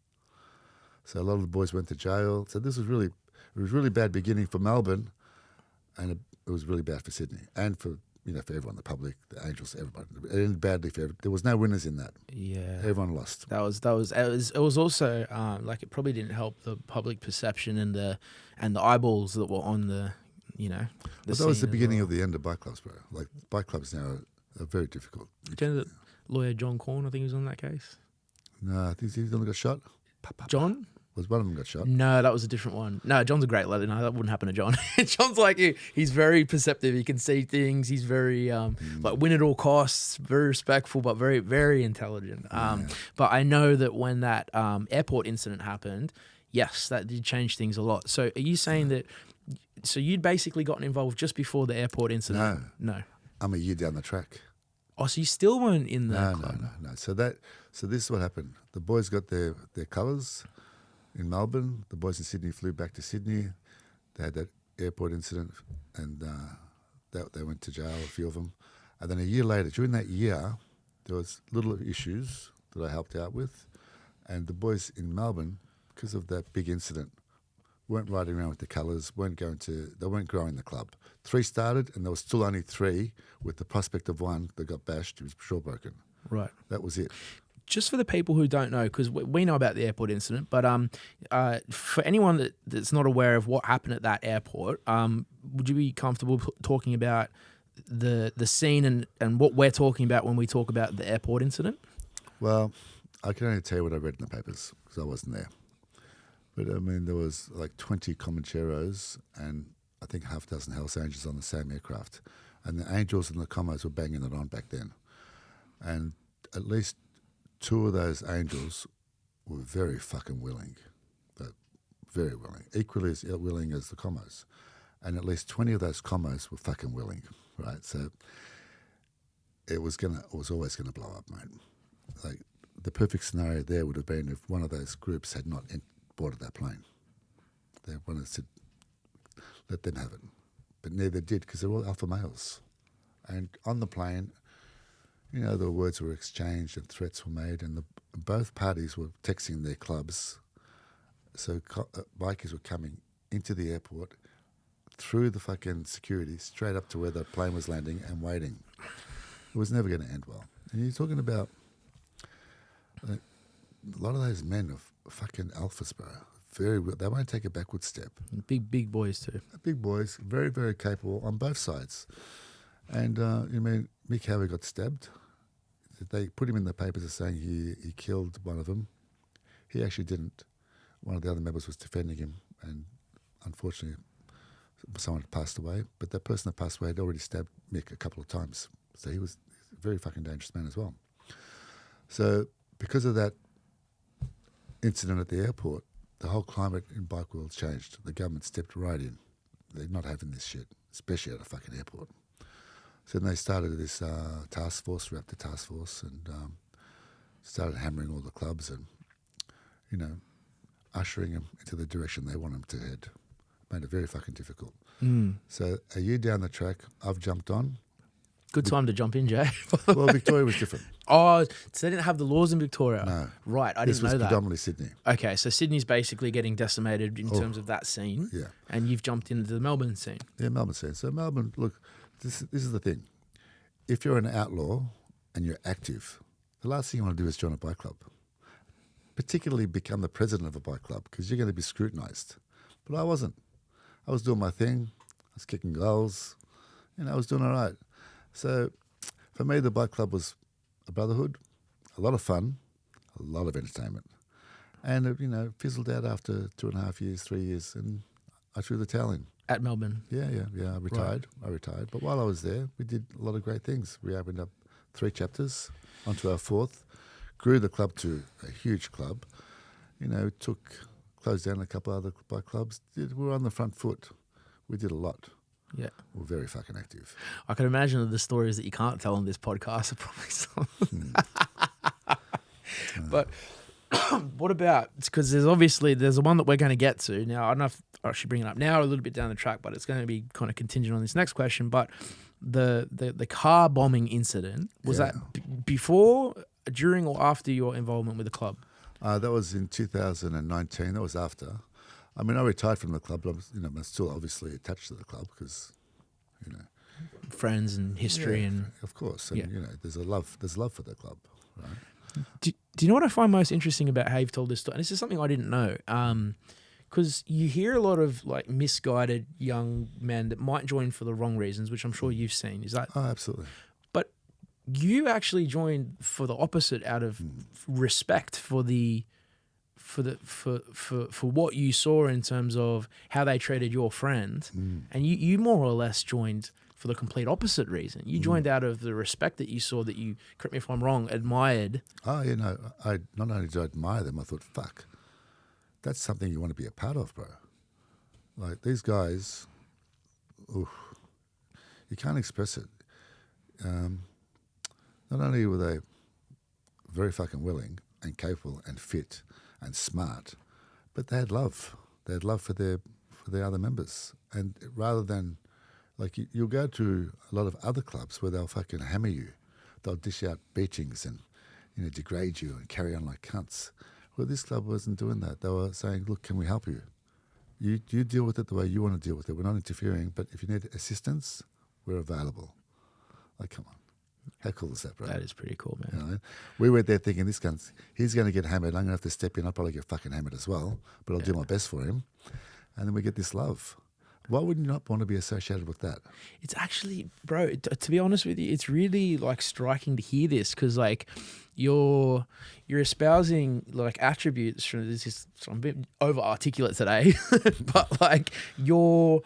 So a lot of the boys went to jail. So it was really bad beginning for Melbourne, and it was really bad for Sydney and for everyone, the public, the Angels, everybody. It ended badly for everyone. There was no winners in that. Yeah, everyone lost. It was also like it probably didn't help the public perception and the eyeballs that were on the. But that was the beginning of the end of bike clubs, bro. Like bike clubs now are very difficult. Do you know that lawyer John Corn? I think he was on that case. No, I think he's only got shot. John? Was one of them got shot? No, that was a different one. No, John's a great lad. No, that wouldn't happen to John. John's like you. He's very perceptive. He can see things. He's very like win at all costs. Very respectful, but very very intelligent. But I know that when that airport incident happened, yes, that did change things a lot. So are you saying that? So you'd basically gotten involved just before the airport incident? No. I'm a year down the track. Oh, so you still weren't in the club? No. So this is what happened. The boys got their colours in Melbourne. The boys in Sydney flew back to Sydney. They had that airport incident, and they went to jail, a few of them. And then a year later, during that year, there was little issues that I helped out with, and the boys in Melbourne, because of that big incident, weren't riding around with the colours, they weren't growing the club. 3 started, and there was still only 3, with the prospect of 1 that got bashed, he was jaw broken. Right. That was it. Just for the people who don't know, because we know about the airport incident, but for anyone that's not aware of what happened at that airport, would you be comfortable talking about the scene and what we're talking about when we talk about the airport incident? Well, I can only tell you what I read in the papers, because I wasn't there. But, I mean, there was like 20 Comancheros and I think half a dozen Hells Angels on the same aircraft. And the Angels and the Comos were banging it on back then. And at least 2 of those Angels were very fucking willing. Very willing. Equally as willing as the Comos. And at least 20 of those Comos were fucking willing, right? So it was always going to blow up, mate. Like, the perfect scenario there would have been if one of those groups had not boarded that plane. They wanted to let them have it. But neither did, because they're all alpha males. And on the plane, the words were exchanged and threats were made, and both parties were texting their clubs. So bikers were coming into the airport, through the fucking security, straight up to where the plane was landing and waiting. It was never going to end well. And you're talking about a lot of those men are fucking alphas, bro. They won't take a backward step. Big boys too. Big boys, very, very capable on both sides. And Mick Howard got stabbed. They put him in the papers as saying he killed one of them. He actually didn't. One of the other members was defending him, and unfortunately, someone had passed away. But that person that passed away had already stabbed Mick a couple of times. So he was a very fucking dangerous man as well. So because of that incident at the airport, the whole climate in bike world changed. The government stepped right in. They're not having this shit, especially at a fucking airport. So then they started this task force, wrapped the task force, and started hammering all the clubs and, ushering them into the direction they want them to head. Made it very fucking difficult. So a year down the track, I've jumped on. Good time to jump in, Jay. Well, Victoria was different. Oh, so they didn't have the laws in Victoria? No. Right, I This didn't know was that. predominantly Sydney. Okay, so Sydney's basically getting decimated in terms of that scene. Yeah. And you've jumped into the Melbourne scene. Yeah, Melbourne scene. So Melbourne, look, this is the thing. If you're an outlaw and you're active, the last thing you want to do is join a bike club. Particularly become the president of a bike club, because you're going to be scrutinised. But I wasn't. I was doing my thing. I was kicking goals. I was doing all right. So for me, the bike club was a brotherhood, a lot of fun, a lot of entertainment. And it, fizzled out after 2.5 years, 3 years, and I threw the towel in. At Melbourne? Yeah. I retired. Right. I retired. But while I was there, we did a lot of great things. We opened up 3 chapters, onto our 4th, grew the club to a huge club. Closed down a couple other bike clubs. We were on the front foot. We did a lot. Yeah. We're very fucking active. I can imagine that the stories that you can't tell on this podcast are probably some. But what about, because there's the one that we're going to get to. Now, I don't know if I should bring it up now or a little bit down the track, but it's going to be kind of contingent on this next question. But the car bombing incident, was that before, during, or after your involvement with the club? That was in 2019. That was after. I mean, I retired from the club, but I'm still obviously attached to the club because, friends and history and of course, and there's love for the club, right? Do you know what I find most interesting about how you've told this story? And this is something I didn't know, because you hear a lot of like misguided young men that might join for the wrong reasons, which I'm sure you've seen. Is that? Oh, absolutely. But you actually joined for the opposite, out of respect for what you saw in terms of how they treated your friend, and you more or less joined for the complete opposite reason. You joined out of the respect that you saw, that you, correct me if I'm wrong, admired. Oh, I not only did I admire them, I thought, fuck, that's something you want to be a part of, bro. Like, these guys, you can't express it. Not only were they very fucking willing and capable and fit and smart, but they had love. They had love for their other members. And rather than, like, you'll go to a lot of other clubs where they'll fucking hammer you. They'll dish out beatings and, degrade you and carry on like cunts. Well, this club wasn't doing that. They were saying, look, can we help you? You deal with it the way you want to deal with it. We're not interfering, but if you need assistance, we're available. Like, come on. How cool is that, bro? That is pretty cool, man. We went there thinking, he's going to get hammered. I'm going to have to step in. I'll probably get fucking hammered as well, but I'll do my best for him. And then we get this love. Why would you not want to be associated with that? It's actually, bro, to be honest with you, it's really like striking to hear this, because like you're espousing like attributes from this. So I'm a bit over articulate today, but like you're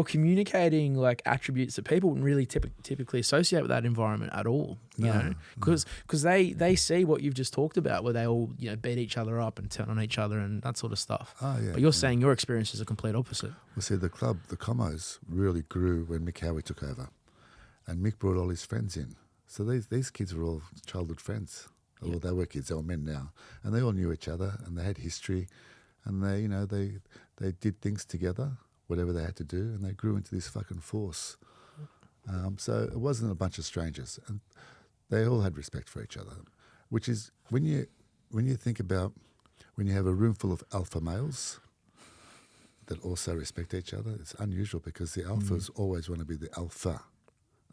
communicating like attributes that people wouldn't really typically associate with that environment at all. You know, because they see what you've just talked about, where they all beat each other up and turn on each other and that sort of stuff. Oh, yeah, but you're saying your experience is a complete opposite. Well, see, the club, the Comos, really grew when Mick Howie took over, and Mick brought all his friends in. So these kids were all childhood friends. Well, they were kids, they were men now, and they all knew each other, and they had history, and they did things together, whatever they had to do, and they grew into this fucking force. So it wasn't a bunch of strangers, and they all had respect for each other, which is when you think about when you have a room full of alpha males that also respect each other. It's unusual because the alphas always want to be the alpha,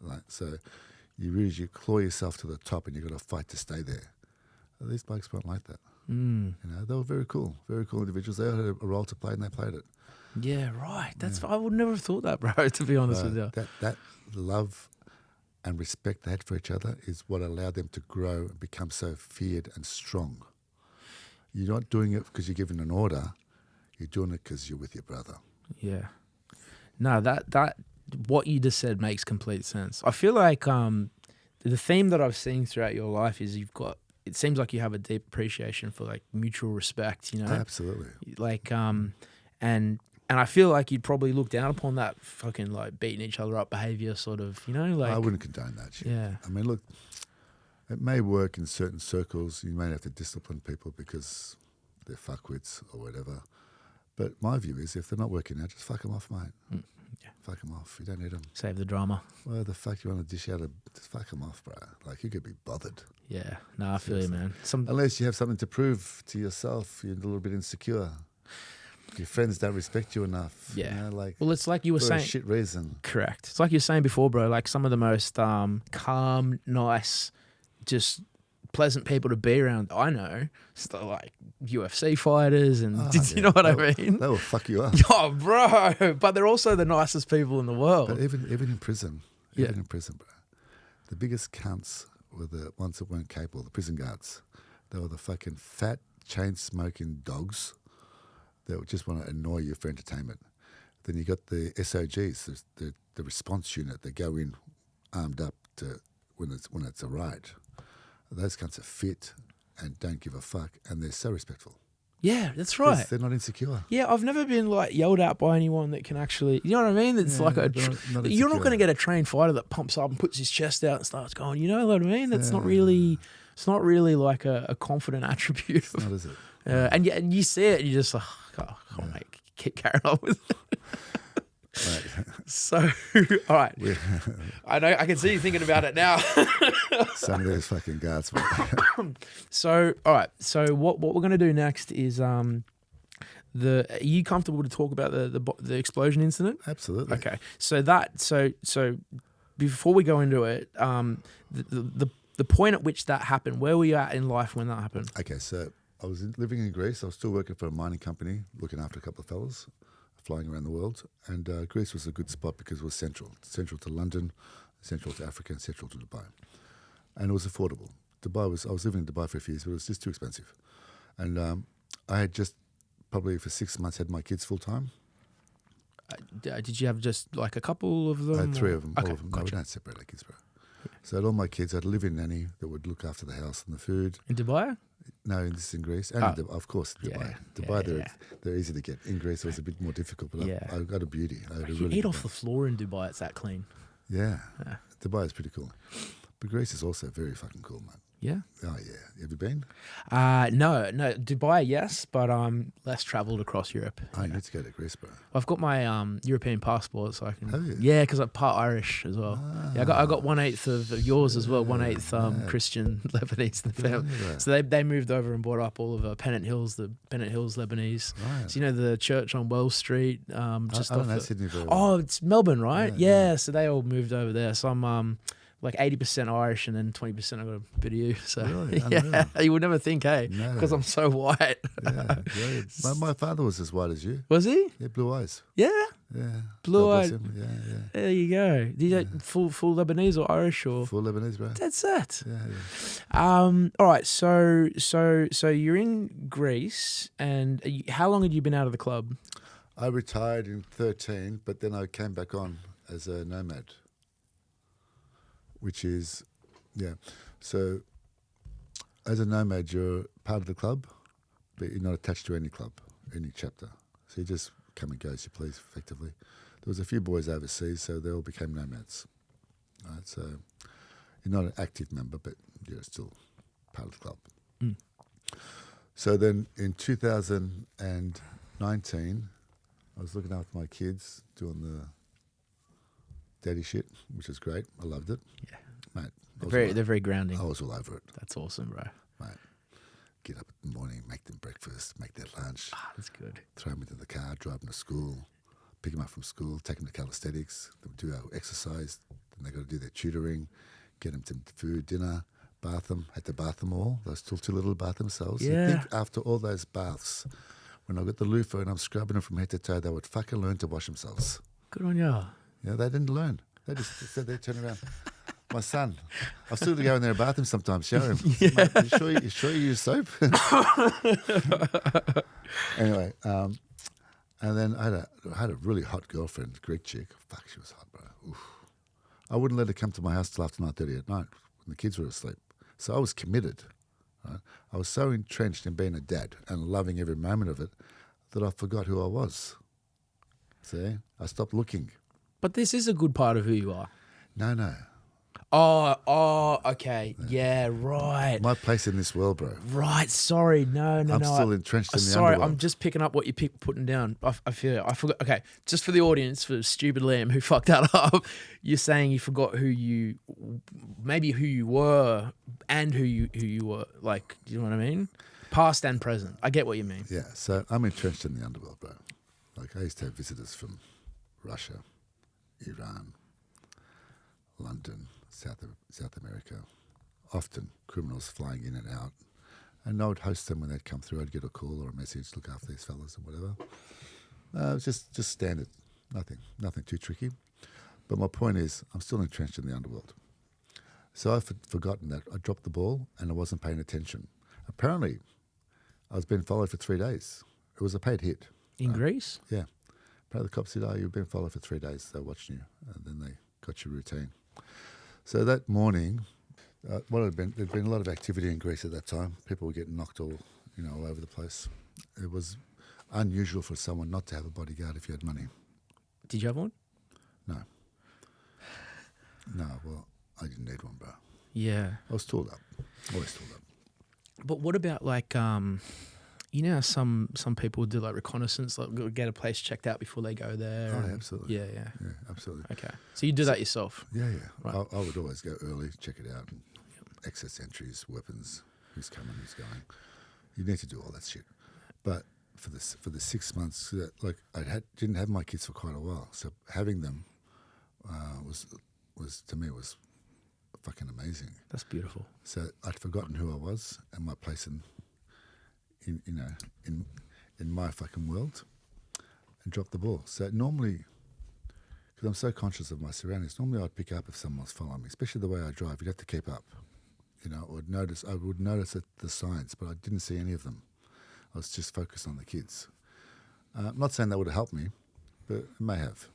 right? So you claw yourself to the top, and you've got to fight to stay there. These blokes weren't like that. They were very cool individuals. They had a role to play, and they played it. Yeah, right. I would never have thought that, bro, to be honest with you. That love and respect they had for each other is what allowed them to grow and become so feared and strong. You're not doing it because you're given an order. You're doing it because you're with your brother. Yeah. No, that what you just said makes complete sense. I feel like the theme that I've seen throughout your life is it seems like you have a deep appreciation for like mutual respect, Absolutely. Like, and And I feel like you'd probably look down upon that fucking like beating each other up behaviour sort of, you know, like. I wouldn't condone that shit. Yeah. I mean, look, it may work in certain circles. You may have to discipline people because they're fuckwits or whatever. But my view is if they're not working out, just fuck them off, mate. Yeah. Fuck them off. You don't need them. Save the drama. Well, the fuck you want to dish out of, just fuck them off, bro. Like, you could be bothered. Yeah. No, I feel you, man. Unless you have something to prove to yourself, you're a little bit insecure. Your friends don't respect you enough. Yeah. You know, like, Well, it's like you were for saying. a shit reason. Correct. It's like you were saying before, bro. Like some of the most calm, nice, just pleasant people to be around. I know, like UFC fighters, and you know what I mean? They will fuck you up. Oh, bro! But they're also the nicest people in the world. But even in prison, bro, the biggest cunts were the ones that weren't capable. The prison guards. They were the fucking fat, chain-smoking dogs that would just want to annoy you for entertainment. Then you got the SOGs, the response unit that go in armed up to when it's a riot. Those cunts are fit and don't give a fuck, and they're so respectful. Yeah, that's right. They're not insecure. Yeah, I've never been like yelled at by anyone that can actually, you know what I mean? It's like not you're not insecure. going to get a trained fighter that pumps up and puts his chest out and starts going. You know what I mean? That's not really. It's not really like a confident attribute. It's not, is it? And you see it, and you're just like, oh, mate, keep carrying on with it. Right. So, all right. I know, I can see you thinking about it now. Some of those fucking guards. So, all right. So, what we're going to do next is are you comfortable to talk about the explosion incident? Absolutely. Okay. So before we go into it, the point at which that happened, where were you at in life when that happened? Okay, so I was living in Greece. I was still working for a mining company, looking after a couple of fellas, flying around the world. And Greece was a good spot because it was central to London, central to Africa, and central to Dubai. And it was affordable. I was living in Dubai for a few years, but it was just too expensive. And I had just probably for 6 months had my kids full time. Did you have just like a couple of them? I had 3 of them, Okay, all of them. gotcha. No, we don't separate our kids, bro. So I had all my kids. I had a live-in nanny that would look after the house and the food. In Dubai? No, this is in Greece. And of course, Dubai. Dubai, they're easy to get. In Greece, it was a bit more difficult, but I got a beauty. I had a You really eat good off one. the floor in Dubai. It's that clean. Yeah. Dubai is pretty cool. But Greece is also very fucking cool, man. Yeah. Oh, yeah. Have you been? No. Dubai, yes, but less travelled across Europe. I need to go to Greece, bro. I've got my European passport, so I can. Have you? Yeah, because I'm part Irish as well. Yeah, I got 1/8 of yours as well. 1/8 Christian Lebanese in the family. Yeah. So they moved over and bought up all of Pennant Hills, the Pennant Hills Lebanese. Right. So you know the church on Wells Street, just I don't off know the- Sydney very well. Oh, it's Melbourne, right? Yeah. So they all moved over there. So I'm like 80% Irish and then 20% I got a bit of you. So Really? yeah, Unreal. you would never think, hey, No. because I'm so white. Yeah, great. My father was as white as you. Was he? Yeah, blue eyes. Yeah. Yeah. Blue God bless eyes. him. Yeah. There you go. Did you full Lebanese or Irish or? Full Lebanese, bro. That's it. Yeah. All right. So you're in Greece, and how long had you been out of the club? I retired in 13, but then I came back on as a nomad, which is, So as a nomad, you're part of the club, but you're not attached to any club, any chapter. So you just come and go as you please, effectively. There was a few boys overseas, so they all became nomads. Right? So you're not an active member, but you're still part of the club. Mm. So then in 2019, I was looking after my kids, doing the daddy shit, which is great. I loved it. Yeah. Mate. They're very grounding. I was all over it. That's awesome, bro. Mate. Get up in the morning, make them breakfast, make their lunch, That's good. throw them into the car, drive them to school, pick them up from school, take them to calisthenics, they do our exercise, then they got to do their tutoring, get them to food, dinner, bath them, had to bath them all. They were still too little to bath themselves. Yeah. You think after all those baths, when I got the loofah and I'm scrubbing them from head to toe, they would fucking learn to wash themselves. Good on you. Yeah, they didn't learn. They just said they'd turn around. My son, I still go in there and bath him sometimes, show him. Mate, you sure you use soap? Anyway, and then I had a really hot girlfriend, Greek chick. Fuck, she was hot, bro. Oof. I wouldn't let her come to my house till after 9:30 at night when the kids were asleep. So I was committed. Right? I was so entrenched in being a dad and loving every moment of it that I forgot who I was. See? I stopped looking. But this is a good part of who you are. No. Oh, okay. Yeah, right. My place in this world, bro. Right, sorry. No. I'm still entrenched in the Sorry, underworld. I'm just picking up what you're putting down. I feel I forgot. Okay, just for the audience, for stupid Liam who fucked that up, you're saying you forgot who you were and who you were. Like, do you know what I mean? Past and present. I get what you mean. Yeah, so I'm entrenched in the underworld, bro. Like, I used to have visitors from Russia, Iran, London, South America, often criminals flying in and out. And I would host them when they'd come through. I'd get a call or a message, look after these fellas and whatever. It was just standard, nothing too tricky. But my point is, I'm still entrenched in the underworld. So I've forgotten that. I dropped the ball and I wasn't paying attention. Apparently, I was being followed for 3 days. It was a paid hit. In Greece? Yeah. Apparently the cops said, you've been followed for 3 days. They're watching you. And then they got your routine. So that morning, there'd been a lot of activity in Greece at that time. People were getting knocked all over the place. It was unusual for someone not to have a bodyguard if you had money. Did you have one? No. Well, I didn't need one, bro. Yeah. I was tooled up. Always tooled up. But what about like, you know, how some people do like reconnaissance, like get a place checked out before they go there. Oh, absolutely. Yeah. Yeah, absolutely. Okay. So you do that yourself? Yeah. Right. I would always go early, check it out, and access entries, weapons, who's coming, who's going. You need to do all that shit. But for the 6 months, like didn't have my kids for quite a while, so having them was to me was fucking amazing. That's beautiful. So I'd forgotten who I was and my place in my fucking world, and dropped the ball. So normally, because I'm so conscious of my surroundings, normally I'd pick up if someone was following me, especially the way I drive. You'd have to keep up. I would notice the signs, but I didn't see any of them. I was just focused on the kids. I'm not saying that would have helped me, but it may have.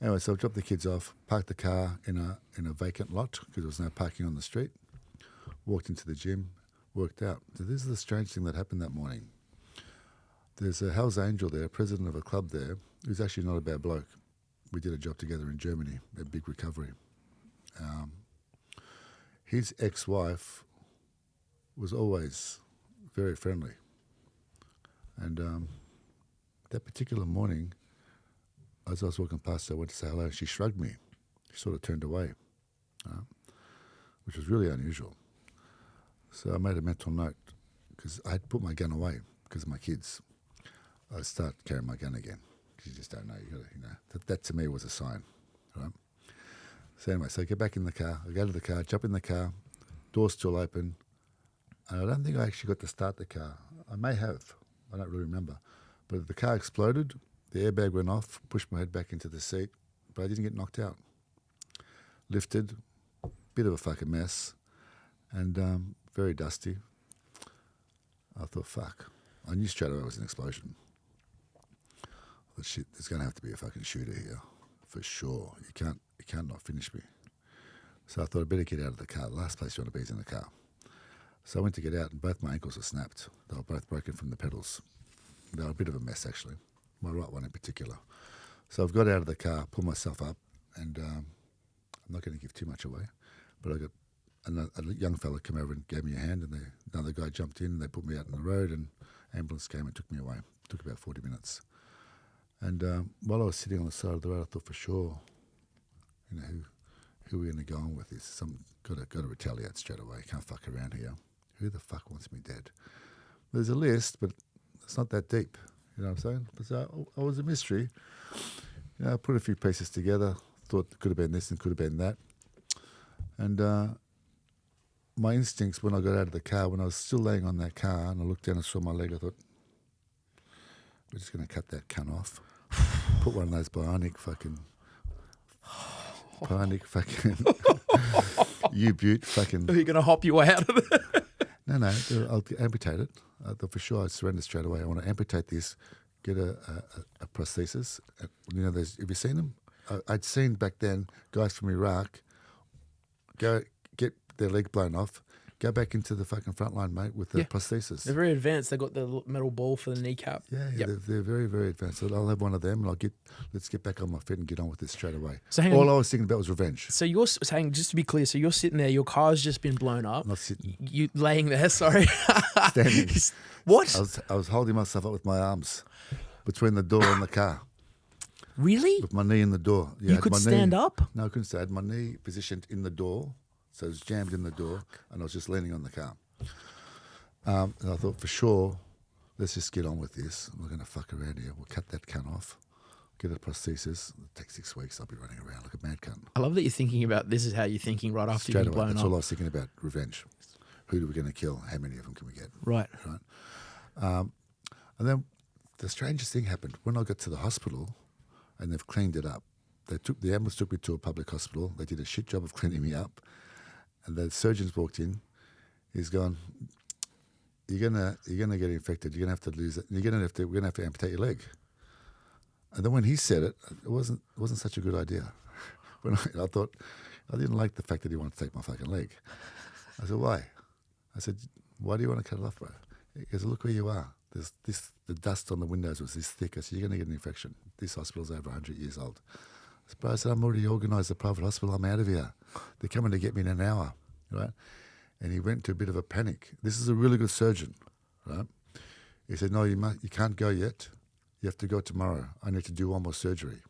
Anyway, so I dropped the kids off, parked the car in a vacant lot because there was no parking on the street, walked into the gym, worked out. So this is the strange thing that happened that morning. There's a Hell's Angel there, president of a club there, who's actually not a bad bloke. We did a job together in Germany, a big recovery. His ex-wife was always very friendly. And that particular morning, as I was walking past her, I went to say hello. She shrugged me. She sort of turned away, which was really unusual. So I made a mental note because I had put my gun away because of my kids. I start carrying my gun again because you just don't know. That to me was a sign, right? So anyway, so I get back in the car. I go to the car, jump in the car, door's still open, and I don't think I actually got to start the car. I may have. I don't really remember. But the car exploded. The airbag went off, pushed my head back into the seat, but I didn't get knocked out. Lifted, bit of a fucking mess, and very dusty. I thought, fuck. I knew straight away it was an explosion. I thought, shit, there's going to have to be a fucking shooter here, for sure. You can't not finish me. So I thought I'd better get out of the car. The last place you want to be is in the car. So I went to get out, and both my ankles were snapped. They were both broken from the pedals. They were a bit of a mess, actually. My right one in particular. So I've got out of the car, pulled myself up, and I'm not going to give too much away, but I got a young fella come over and gave me a hand, and another guy jumped in, and they put me out on the road, and ambulance came and took me away. It took about 40 minutes. And while I was sitting on the side of the road, I thought for sure, who are we going to go on with this? Got to retaliate straight away. Can't fuck around here. Who the fuck wants me dead? There's a list, but it's not that deep. You know what I'm saying? So I was a mystery. I put a few pieces together, thought it could have been this and could have been that. And my instincts when I got out of the car, when I was still laying on that car and I looked down and saw my leg, I thought, we're just going to cut that cunt off. Put one of those bionic fucking U-Butte fucking... Are you going to hop your way out of it? No, I'll amputate it. I thought for sure I'd surrender straight away. I want to amputate this, get a prosthesis. Have you seen them? I'd seen back then guys from Iraq go get their leg blown off, go back into the fucking front line, mate, with the prosthesis. They're very advanced. They've got the metal ball for the kneecap. Yeah, Yep. they're very, very advanced. So I'll have one of them, and let's get back on my feet and get on with this straight away. So hang All on. I was thinking about was revenge. So you're saying, just to be clear, so you're sitting there, your car's just been blown up. I'm not sitting, You laying there, sorry. standing. What? I was holding myself up with my arms between the door and the car, Really? with my knee in the door. Yeah, I You had could my stand knee, up? No, I couldn't stand. I had my knee positioned in the door, so it was jammed in the door, and I was just leaning on the car. And I thought, for sure, let's just get on with this. I'm not going to fuck around here. We'll cut that cunt off, get a prosthesis. It'll take 6 weeks. I'll be running around like a mad cunt. I love that you're thinking about this is how you're thinking right after Straight you've been away. blown That's up. all I was thinking about, revenge. Who are we going to kill? How many of them can we get? Right. Right. And then the strangest thing happened. When I got to the hospital and they've cleaned it up, the ambulance took me to a public hospital. They did a shit job of cleaning me up. And the surgeons walked in. He's gone, you're gonna get infected. You're gonna have to lose it. We're gonna have to amputate your leg. And then when he said it, it wasn't such a good idea. When I thought, I didn't like the fact that he wanted to take my fucking leg. I said, why? I said, why do you want to cut it off, bro? He goes, look where you are. The dust on the windows was this thick. I said, you're going to get an infection. This hospital's over 100 years old. I said, I'm already organised a private hospital. I'm out of here. They're coming to get me in an hour, right? And he went into a bit of a panic. This is a really good surgeon, right? He said, no, you can't go yet. You have to go tomorrow. I need to do one more surgery,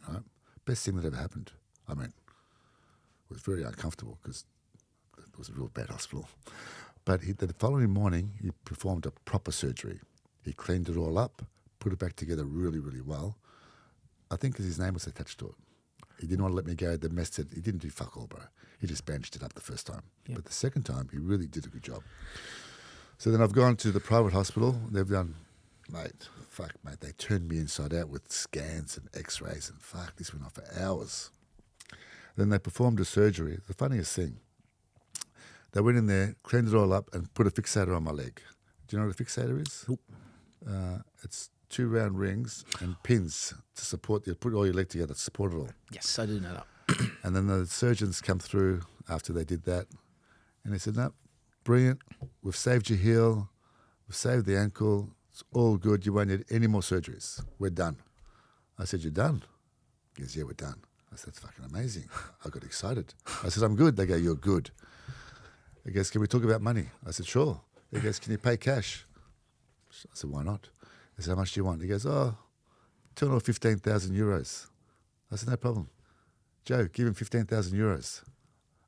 right? Best thing that ever happened. I mean, it was very uncomfortable because it was a real bad hospital. But the following morning, he performed a proper surgery. He cleaned it all up, put it back together really, really well. I think because his name was attached to it. He didn't want to let me go. They messed it. He didn't do fuck all, bro. He just bandaged it up the first time. Yep. But the second time, he really did a good job. So then I've gone to the private hospital. They've done, mate, they turned me inside out with scans and x-rays and fuck, this went on for hours. Then they performed a surgery. The funniest thing, they went in there, cleaned it all up, and put a fixator on my leg. Do you know what a fixator is? Nope. It's 2 round rings and pins to support you. Put all your leg together to support it all. Yes, I do know that. And then the surgeons come through after they did that, and they said, no, brilliant. We've saved your heel. We've saved the ankle. It's all good. You won't need any more surgeries. We're done. I said, you're done? He goes, yeah, we're done. I said, that's fucking amazing. I got excited. I said, I'm good. They go, you're good. He goes, can we talk about money? I said, sure. He goes, can you pay cash? I said, why not? I said, how much do you want? He goes, 10 or 15,000 euros. I said, no problem. Joe, give him 15,000 euros.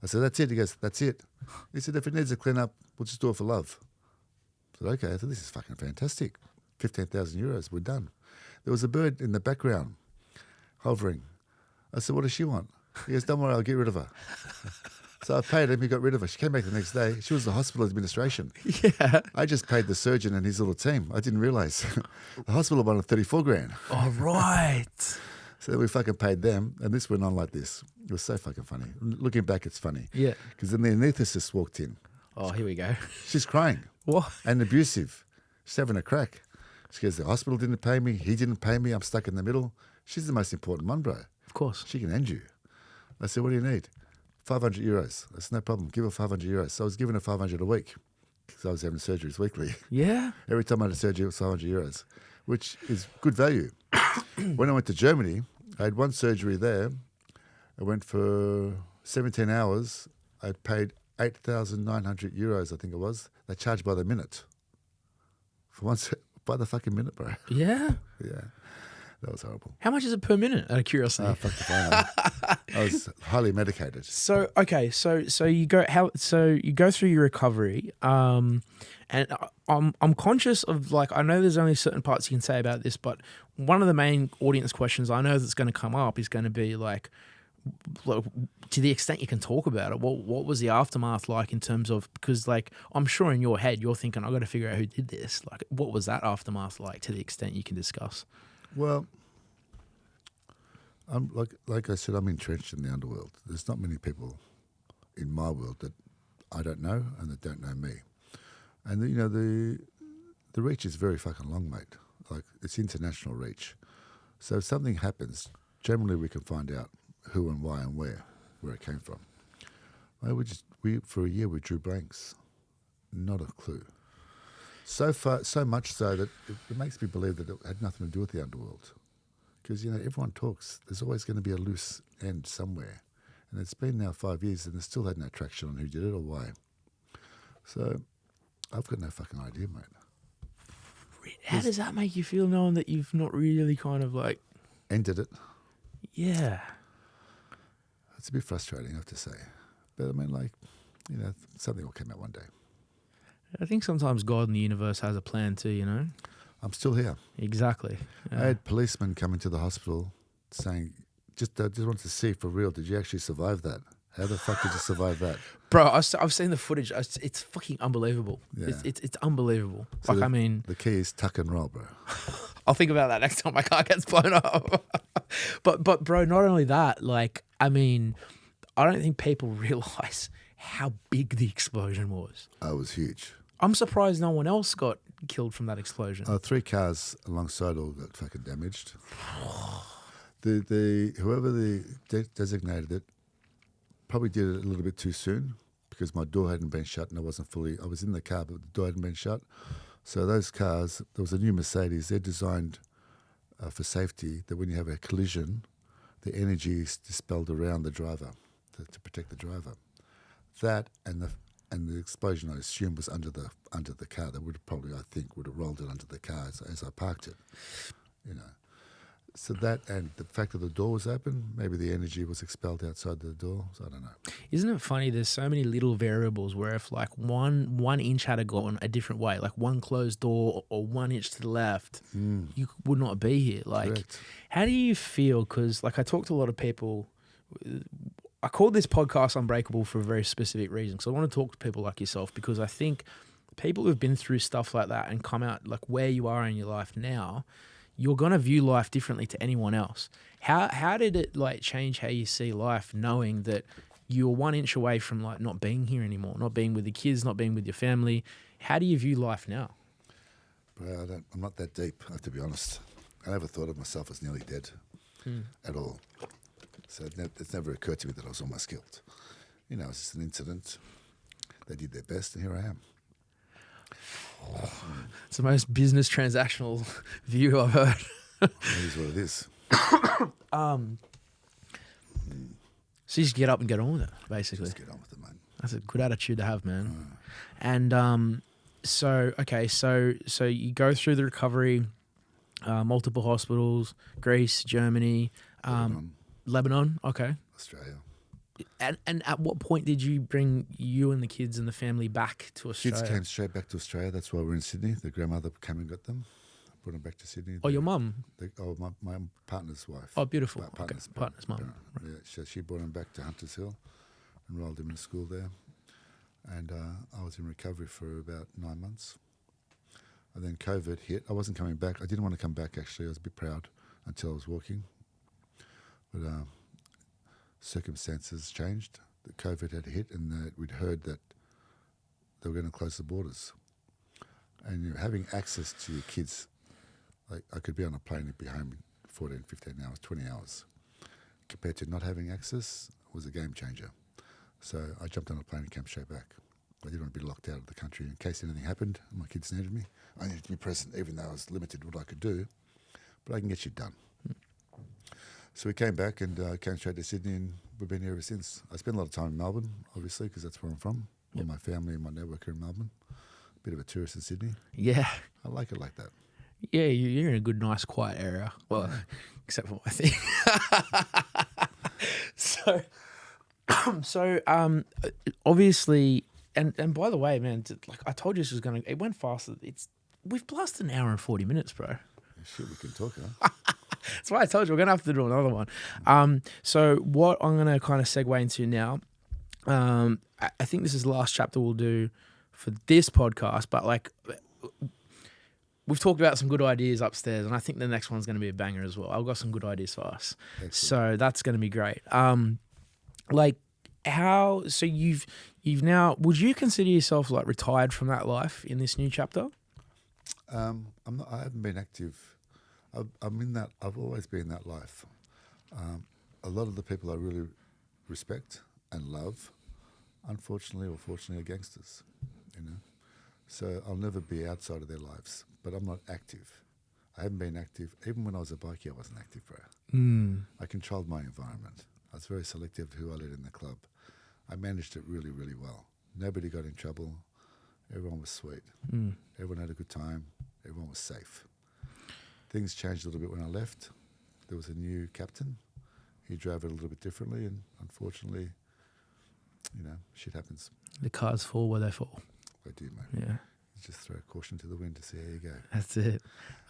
I said, that's it. He goes, that's it. He said, if it needs a clean up, we'll just do it for love. I said, okay. I said, this is fucking fantastic. 15,000 euros, we're done. There was a bird in the background hovering. I said, what does she want? He goes, don't worry, I'll get rid of her. So I paid him, he got rid of her. She came back the next day. She was the hospital administration. Yeah. I just paid the surgeon and his little team. I didn't realise. The hospital wanted 34 grand. All right. So we fucking paid them, and this went on like this. It was so fucking funny. Looking back, it's funny. Yeah. Because then the anaesthetist walked in. Oh, here we go. She's crying. What? And abusive. She's having a crack. She goes, the hospital didn't pay me. He didn't pay me. I'm stuck in the middle. She's the most important one, bro. Of course. She can end you. I said, what do you need? 500 euros. I said, no problem. Give her 500 euros. So I was giving her 500 a week because I was having surgeries weekly. Yeah. Every time I had a surgery, it was 500 euros, which is good value. When I went to Germany, I had one surgery there. I went for 17 hours. I paid 8,900 euros, I think it was. They charged by the minute. For once, by the fucking minute, bro. Yeah. Yeah. That was horrible. How much is it per minute, out of curiosity? Fuck if I know. I was highly medicated. So okay, so you go through your recovery, and I'm conscious of, like, I know there's only certain parts you can say about this, but one of the main audience questions I know that's going to come up is going to be like, to the extent you can talk about it, what was the aftermath like in terms of, because like I'm sure in your head you're thinking, I got to figure out who did this. Like, what was that aftermath like, to the extent you can discuss? Well, I'm like I said, I'm entrenched in the underworld. There's not many people in my world that I don't know and that don't know me. And the reach is very fucking long, mate. Like, it's international reach. So if something happens, generally we can find out who and why and where it came from. We for a year we drew blanks, not a clue. So much so that it makes me believe that it had nothing to do with the underworld, because everyone talks. There's always going to be a loose end somewhere, and it's been now 5 years, and there's still had no traction on who did it or why. So I've got no fucking idea, mate. How does that make you feel, knowing that you've not really kind of like ended it? Yeah, it's a bit frustrating, I have to say, but I mean, something will come out one day. I think sometimes God and the universe has a plan too, I'm still here. Exactly. I had policemen come into the hospital saying, just wanted to see for real, did you actually survive that? How the fuck did you survive that? Bro, I've seen the footage. It's fucking unbelievable. Yeah. It's unbelievable. So the key is tuck and roll, bro. I'll think about that next time my car gets blown up. but bro, not only that, I don't think people realize how big the explosion was. Oh, it was huge. I'm surprised no one else got killed from that explosion. 3 cars alongside all got fucking damaged. Whoever designated it probably did it a little bit too soon, because my door hadn't been shut and I was in the car, but the door hadn't been shut. So those cars, there was a new Mercedes, they're designed for safety, that when you have a collision, the energy is dispelled around the driver to protect the driver. That and the explosion, I assume, was under the car. That would have probably, I think, would have rolled it under the car as I parked it. So that, and the fact that the door was open, maybe the energy was expelled outside the door. So I don't know. Isn't it funny? There's so many little variables where if one inch had gone a different way, like one closed door or 1 inch to the left, you would not be here. Correct. How do you feel? Because I talk to a lot of people. I called this podcast Unbreakable for a very specific reason. So I want to talk to people like yourself, because I think people who've been through stuff like that and come out where you are in your life now, you're going to view life differently to anyone else. How did it change how you see life, knowing that you're 1 inch away from not being here anymore, not being with the kids, not being with your family? How do you view life now? Bro, I'm not that deep, I have to be honest. I never thought of myself as nearly dead at all. So it's never occurred to me that I was almost killed. It's just an incident. They did their best, and here I am. It's the most business transactional view I've heard. It is what it is. So you just get up and get on with it, basically. Just get on with it, mate. That's a good attitude to have, man. And so you go through the recovery, multiple hospitals, Greece, Germany, Lebanon, okay. Australia. And at what point did you bring you and the kids and the family back to Australia? Kids came straight back to Australia. That's why we're in Sydney. The grandmother came and got them. Brought them back to Sydney. Oh, your mum? My partner's wife. Oh, beautiful. Partner's mum. Right. Yeah, so she brought them back to Hunters Hill, enrolled him in school there. And I was in recovery for about 9 months. And then COVID hit. I wasn't coming back. I didn't want to come back, actually. I was a bit proud until I was walking. But circumstances changed. The COVID had hit, and we'd heard that they were going to close the borders. And having access to your kids, I could be on a plane and be home in 14, 15 hours, 20 hours. Compared to not having access, was a game changer. So I jumped on a plane and came straight back. I didn't want to be locked out of the country in case anything happened and my kids needed me. I needed to be present, even though I was limited what I could do. But I can get shit done. So we came back and came straight to Sydney, and we've been here ever since. I spent a lot of time in Melbourne, obviously, because that's where I'm from. All my family and my network are in Melbourne. A bit of a tourist in Sydney. Yeah. I like it like that. Yeah, you're in a good, nice, quiet area. Well, except for my thing. So obviously, and by the way, man, I told you this was it went faster. We've blasted an hour and 40 minutes, bro. Shit, we can talk, huh? That's why I told you we're going to have to do another one. So what I'm going to kind of segue into now, I think this is the last chapter we'll do for this podcast, but we've talked about some good ideas upstairs, and I think the next one's going to be a banger as well. I've got some good ideas for us. Excellent. So that's going to be great. So you've now, would you consider yourself retired from that life in this new chapter? I haven't been active. I'm in that. I've always been in that life. A lot of the people I really respect and love unfortunately or fortunately, are gangsters, you know. So I'll never be outside of their lives, but I'm not active. I haven't been active. Even when I was a bikie, I wasn't active, bro. I controlled my environment. I was very selective who I let in the club. I managed it really, really well. Nobody got in trouble. Everyone was sweet. Everyone had a good time. Everyone was safe. Things changed a little bit when I left. There was a new captain. He drove it a little bit differently, and unfortunately, you know, shit happens. The cards fall where they fall. They do, mate. Yeah. You just throw caution to the wind to see how you go. That's it.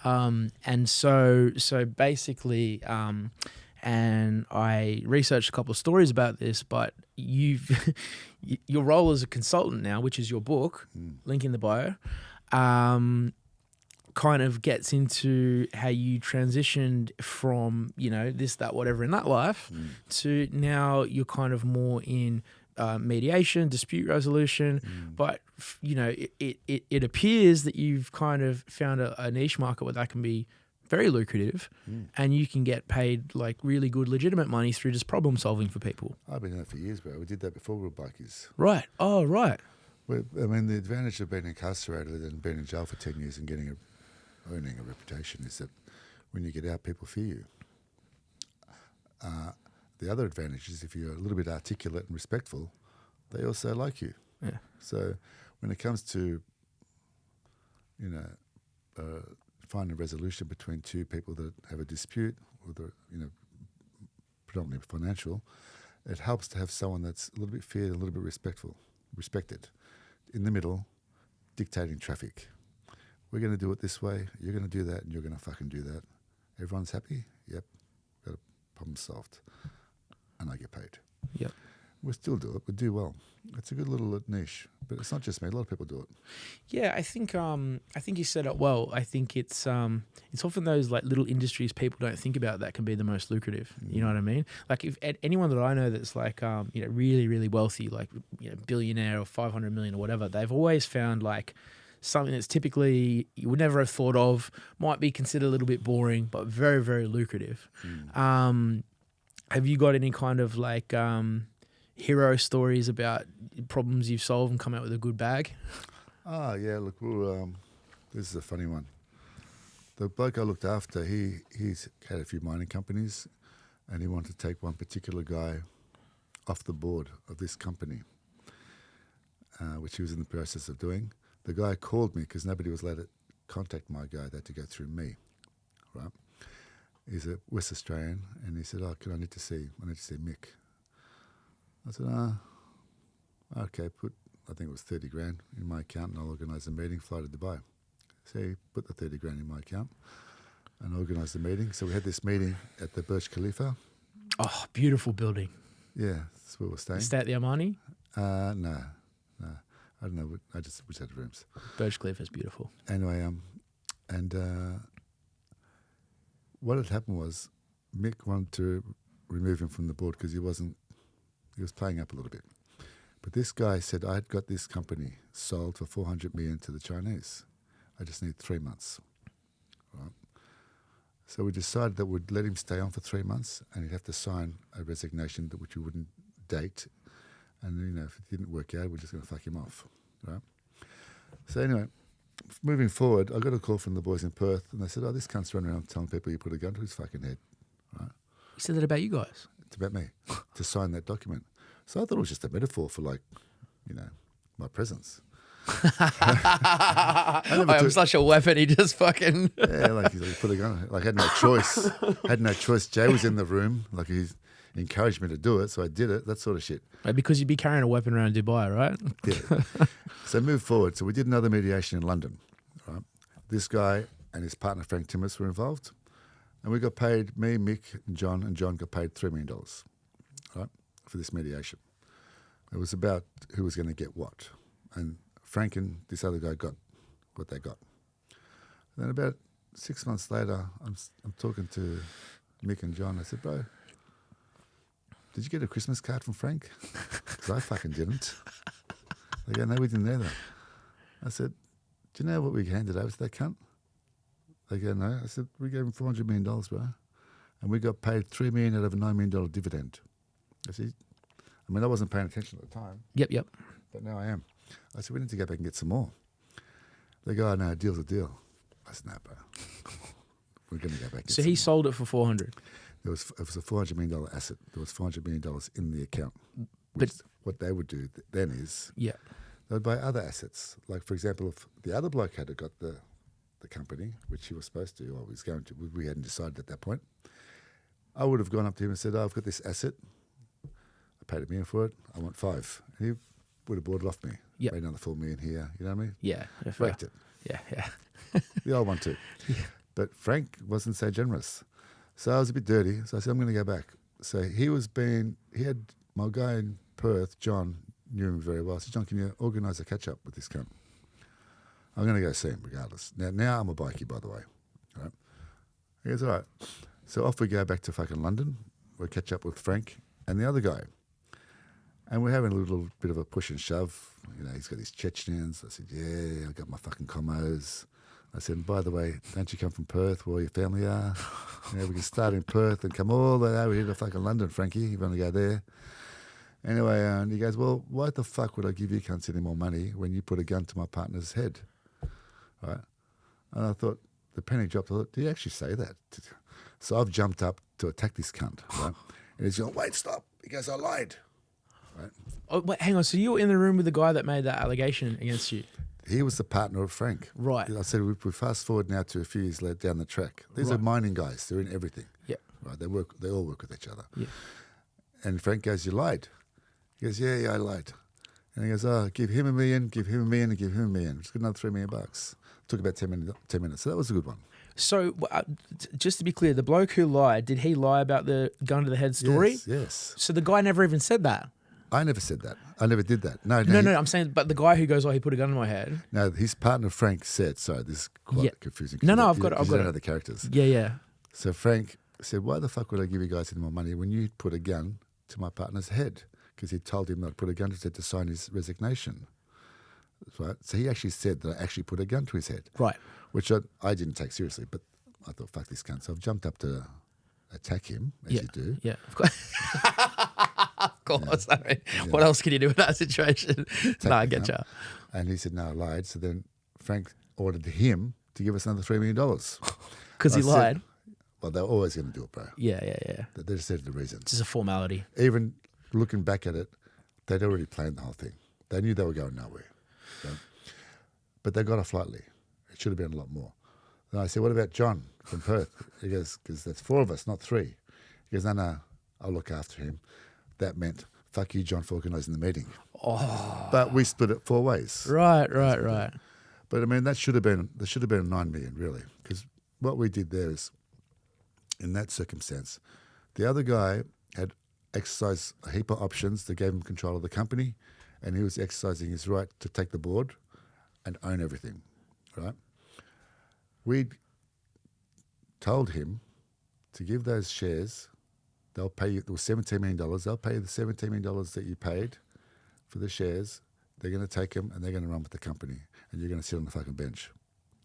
And so basically, and I researched a couple of stories about this, but your role as a consultant now, which is your book, link in the bio, kind of gets into how you transitioned from, you know, this, that, whatever in that life to now you're kind of more in mediation, dispute resolution, but you know, it appears that you've kind of found a niche market where that can be very lucrative, and you can get paid like really good, legitimate money through just problem solving for people. I've been doing that for years, bro. We did that before we were bikies. Right. Oh, right. I mean, the advantage of being incarcerated and being in jail for 10 years and earning a reputation is that when you get out, people fear you. The other advantage is if you're a little bit articulate and respectful, they also like you. Yeah. So when it comes to, you know, finding a resolution between two people that have a dispute, or you know, predominantly financial, it helps to have someone that's a little bit feared, a little bit respected, in the middle, dictating traffic. We're going to do it this way, you're going to do that, and you're going to fucking do that. Everyone's happy? Yep. Got a problem solved. And I get paid. Yep. We still do it. We do well. It's a good little niche, but it's not just me. A lot of people do it. Yeah, I think you said it well. I think it's often those like little industries people don't think about that can be the most lucrative. You know what I mean? Like if anyone that I know that's like you know, really, really wealthy, like, you know, billionaire or 500 million or whatever, they've always found like something that's typically you would never have thought of, might be considered a little bit boring, but very, very lucrative. Have you got any kind of like hero stories about problems you've solved and come out with a good bag? Yeah, look, this is a funny one. The bloke I looked after, he's had a few mining companies, and he wanted to take one particular guy off the board of this company, which he was in the process of doing. The guy called me because nobody was allowed to contact my guy. They had to go through me, right? He's a West Australian, and he said, I need to see Mick. I said, okay, I think it was 30 grand in my account, and I'll organise a meeting, fly to Dubai. So he put the 30 grand in my account and organised the meeting. So we had this meeting at the Burj Khalifa. Oh, beautiful building. Yeah, that's where we're staying. Stay at the Armani? No. I don't know. We just had rooms. Burj Khalifa is beautiful. Anyway, what had happened was Mick wanted to remove him from the board because he was playing up a little bit. But this guy said, I had got this company sold for 400 million to the Chinese. I just need 3 months. Right? So we decided that we'd let him stay on for 3 months, and he'd have to sign a resignation which we wouldn't date. And, you know, if it didn't work out, we're just going to fuck him off. Right? So anyway, moving forward, I got a call from the boys in Perth, and they said, this cunt's running around telling people you put a gun to his fucking head. Right? He said that about you guys? It's about me, to sign that document. So I thought it was just a metaphor for, like, you know, my presence. I'm such a weapon. He just fucking... Yeah, like he put a gun. Like, had no choice. Jay was in the room. Like, he encouraged me to do it, so I did it. That sort of shit. Because you'd be carrying a weapon around Dubai, right? Yeah. So move forward. So we did another mediation in London. Right? This guy and his partner Frank Timmins were involved, and we got paid. Me, Mick, and John got paid $3 million, right, for this mediation. It was about who was going to get what, and Frank and this other guy got what they got. And then about 6 months later, I'm talking to Mick and John. I said, bro, did you get a Christmas card from Frank? Because I fucking didn't. They go, no, we didn't either. I said, do you know what we handed over to that cunt? They go, no. I said, we gave him $400 million, bro. And we got paid $3 million out of a $9 million dividend. I said, I mean, I wasn't paying attention at the time, Yep. but now I am. I said, we need to go back and get some more. They go, oh, no, a deal's a deal. I said, no, bro. We're going to go back and get So some he more. sold it for 400. It was a $400 million asset. There was $400 million in the account. But- What they would do then is Yeah. they would buy other assets. Like, for example, if the other bloke had got the company, which he was supposed to, or was going to, we hadn't decided at that point, I would have gone up to him and said, oh, I've got this asset. I paid $1 million for it. I want $5 million. And he would have bought it off me. Yep. Made another $4 million here. You know what I mean? Yeah. Wrecked it. Yeah. The old one too. But Frank wasn't so generous. So I was a bit dirty. So I said, I'm going to go back. So he had my guy in Perth, John, knew him very well. I said, John, can you organise a catch-up with this cunt? I'm going to go see him regardless. Now I'm a bikie, by the way. All right? He goes, all right. So off we go back to fucking London. We'll catch up with Frank and the other guy. And we're having a little bit of a push and shove. You know, he's got his Chechens. I said, yeah, I got my fucking commos. I said, by the way, don't you come from Perth where all your family are? You know, we can start in Perth and come all the way over here to fucking London, Frankie. You want to go there? Anyway, and he goes, well, why the fuck would I give you cunts any more money when you put a gun to my partner's head? Right? And I thought, the penny dropped. I thought, do you actually say that? So I've jumped up to attack this cunt, right? And he's going, wait, stop. He goes, I lied. Right? Oh, wait, hang on. So you were in the room with the guy that made that allegation against you? He was the partner of Frank. Right. I said, we fast forward now to a few years later down the track. These are mining guys. They're in everything. Yeah. Right. They all work with each other. Yeah. And Frank goes, you lied. He goes, yeah, I lied. And he goes, oh, give him $1 million, give him $1 million, and give him $1 million. Just got another $3 million. Took about 10 minutes. So that was a good one. So just to be clear, the bloke who lied, did he lie about the gun to the head story? Yes. So the guy never even said that? I never said that. I never did that. No, I'm saying, but the guy who goes, oh, he put a gun in my head. No, his partner Frank said, sorry, this is quite confusing. No, I've got it. You don't know the characters. Yeah. So Frank said, why the fuck would I give you guys any more money when you put a gun to my partner's head? Because he told him not to put a gun to his head to sign his resignation. Right? So he actually said that I actually put a gun to his head. Right. Which I didn't take seriously, but I thought, fuck this cunt. So I've jumped up to attack him, as you do. Yeah, of course. Of course. I mean, what else can you do in that situation? No, I get you. And he said, no, I lied. So then Frank ordered him to give us another $3 million. Because he lied? Well, they're always going to do it, bro. Yeah. They just said the reason. It's just a formality. Even looking back at it, they'd already planned the whole thing. They knew they were going nowhere. Right? But they got off lightly. It should have been a lot more. Then I said, what about John from Perth? He goes, because that's 4 of us, not 3. He goes, no, I'll look after him. That meant, fuck you, John, for organising the meeting. Oh. But we split it 4 ways. Right. But I mean, there should have been $9 million, really. Because what we did there is, in that circumstance, the other guy had exercised a heap of options that gave him control of the company, and he was exercising his right to take the board and own everything, right? We told him to give those shares. They'll pay you, it was $17 million. They'll pay you the $17 million that you paid for the shares. They're going to take them and they're going to run with the company, and you're going to sit on the fucking bench,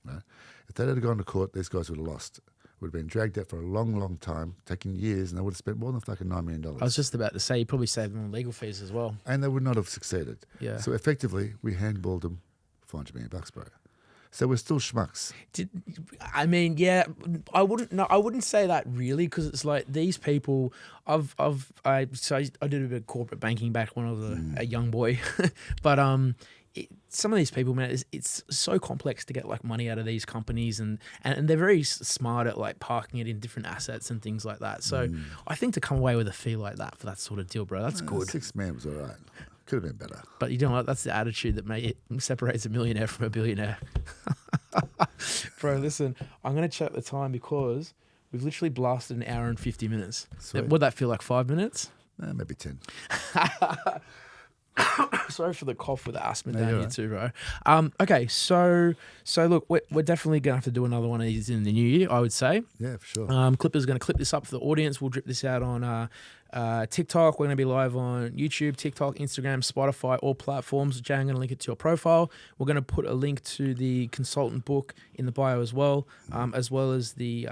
right? If they had gone to court, these guys would have lost. Would have been dragged out for a long, long time, taking years, and they would have spent more than fucking $9 million. I was just about to say, you probably saved them on legal fees as well. And they would not have succeeded. Yeah. So effectively, we handballed them $400 million, bro. So we're still schmucks. I mean, yeah, I wouldn't say that really, because it's like these people. I did a bit of corporate banking back when I was a young boy, but some of these people, man, it's so complex to get like money out of these companies, and they're very smart at like parking it in different assets and things like that. So I think to come away with a fee like that for that sort of deal, bro, that's good. $6 million was all right. Could have been better. But you know what? That's the attitude that separates a millionaire from a billionaire. Bro, listen, I'm going to check the time because we've literally blasted an hour and 50 minutes. Sweet. Would that feel like 5 minutes? Maybe 10. Sorry for the cough with the asthma No, down you're here right. too, bro. Okay, so look, we're definitely going to have to do another one of these in the new year, I would say. Yeah, for sure. Clipper's going to clip this up for the audience. We'll drip this out on TikTok, we're going to be live on YouTube, TikTok, Instagram, Spotify, all platforms. Jay, I'm going to link it to your profile. We're going to put a link to the consultant book in the bio as well as the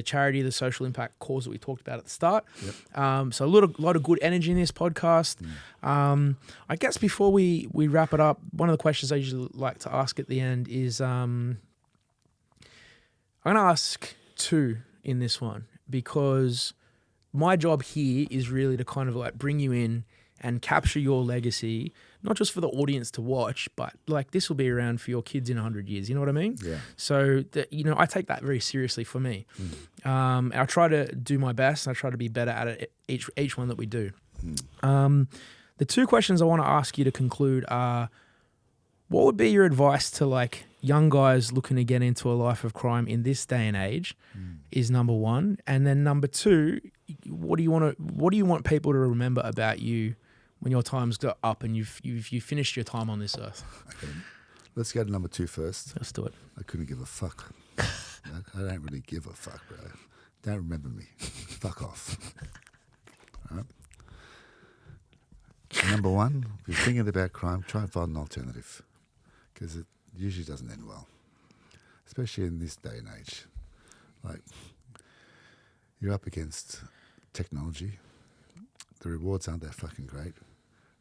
charity, the social impact cause that we talked about at the start. Yep. So a lot of good energy in this podcast. I guess before we wrap it up, one of the questions I usually like to ask at the end is I'm going to ask two in this one, because my job here is really to kind of like bring you in and capture your legacy, not just for the audience to watch, but like this will be around for your kids in 100 years. You know what I mean? Yeah. So, I take that very seriously for me. I try to do my best. And I try to be better at it each one that we do. The two questions I want to ask you to conclude are, what would be your advice to like young guys looking to get into a life of crime in this day and age is number one. And then number two, what do you want people to remember about you when your time's got up and you've finished your time on this earth? Okay. Let's go to number two first. Let's do it. I couldn't give a fuck. I don't really give a fuck, bro. Don't remember me. Fuck off. All right? Number one, if you're thinking about crime, try and find an alternative, because it usually doesn't end well, especially in this day and age. Like, you're up against technology. The rewards aren't that fucking great.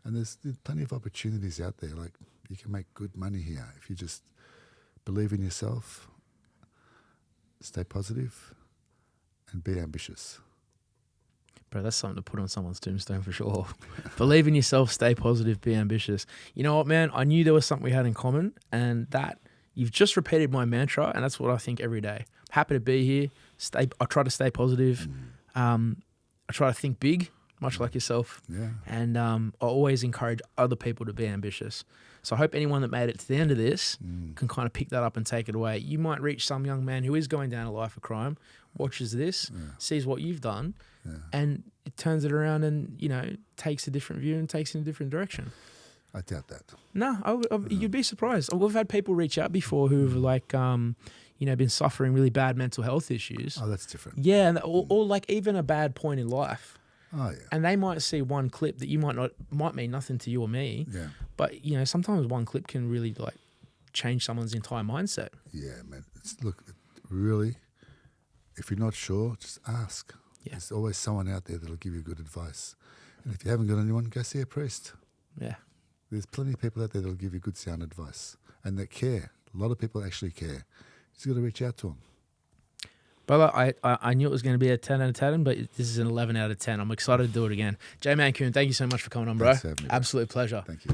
And there's plenty of opportunities out there. Like, you can make good money here if you just believe in yourself, stay positive, and be ambitious. Bro, that's something to put on someone's tombstone for sure. Believe in yourself, stay positive, be ambitious. You know what, man? I knew there was something we had in common, and that you've just repeated my mantra, and that's what I think every day. Happy to be here. I try to stay positive. I try to think big, much like yourself. Yeah. And I always encourage other people to be ambitious. So I hope anyone that made it to the end of this can kind of pick that up and take it away. You might reach some young man who is going down a life of crime, watches this, sees what you've done, and it turns it around and, takes a different view and takes in a different direction. I doubt that. No, you'd be surprised. We've had people reach out before who've been suffering really bad mental health issues. Oh, that's different. Yeah, and or like even a bad point in life. Oh, yeah. And they might see one clip that might mean nothing to you or me. Yeah. But sometimes one clip can really like change someone's entire mindset. Yeah, man. Look, really, if you're not sure, just ask. Yeah. There's always someone out there that'll give you good advice. And if you haven't got anyone, go see a priest. Yeah. There's plenty of people out there that'll give you good sound advice and that care. A lot of people actually care. You just got to reach out to them. Brother, I knew it was going to be a 10 out of 10, but this is an 11 out of 10. I'm excited to do it again. Jay Malkoun, thank you so much for coming on, bro. Absolute pleasure. Thank you.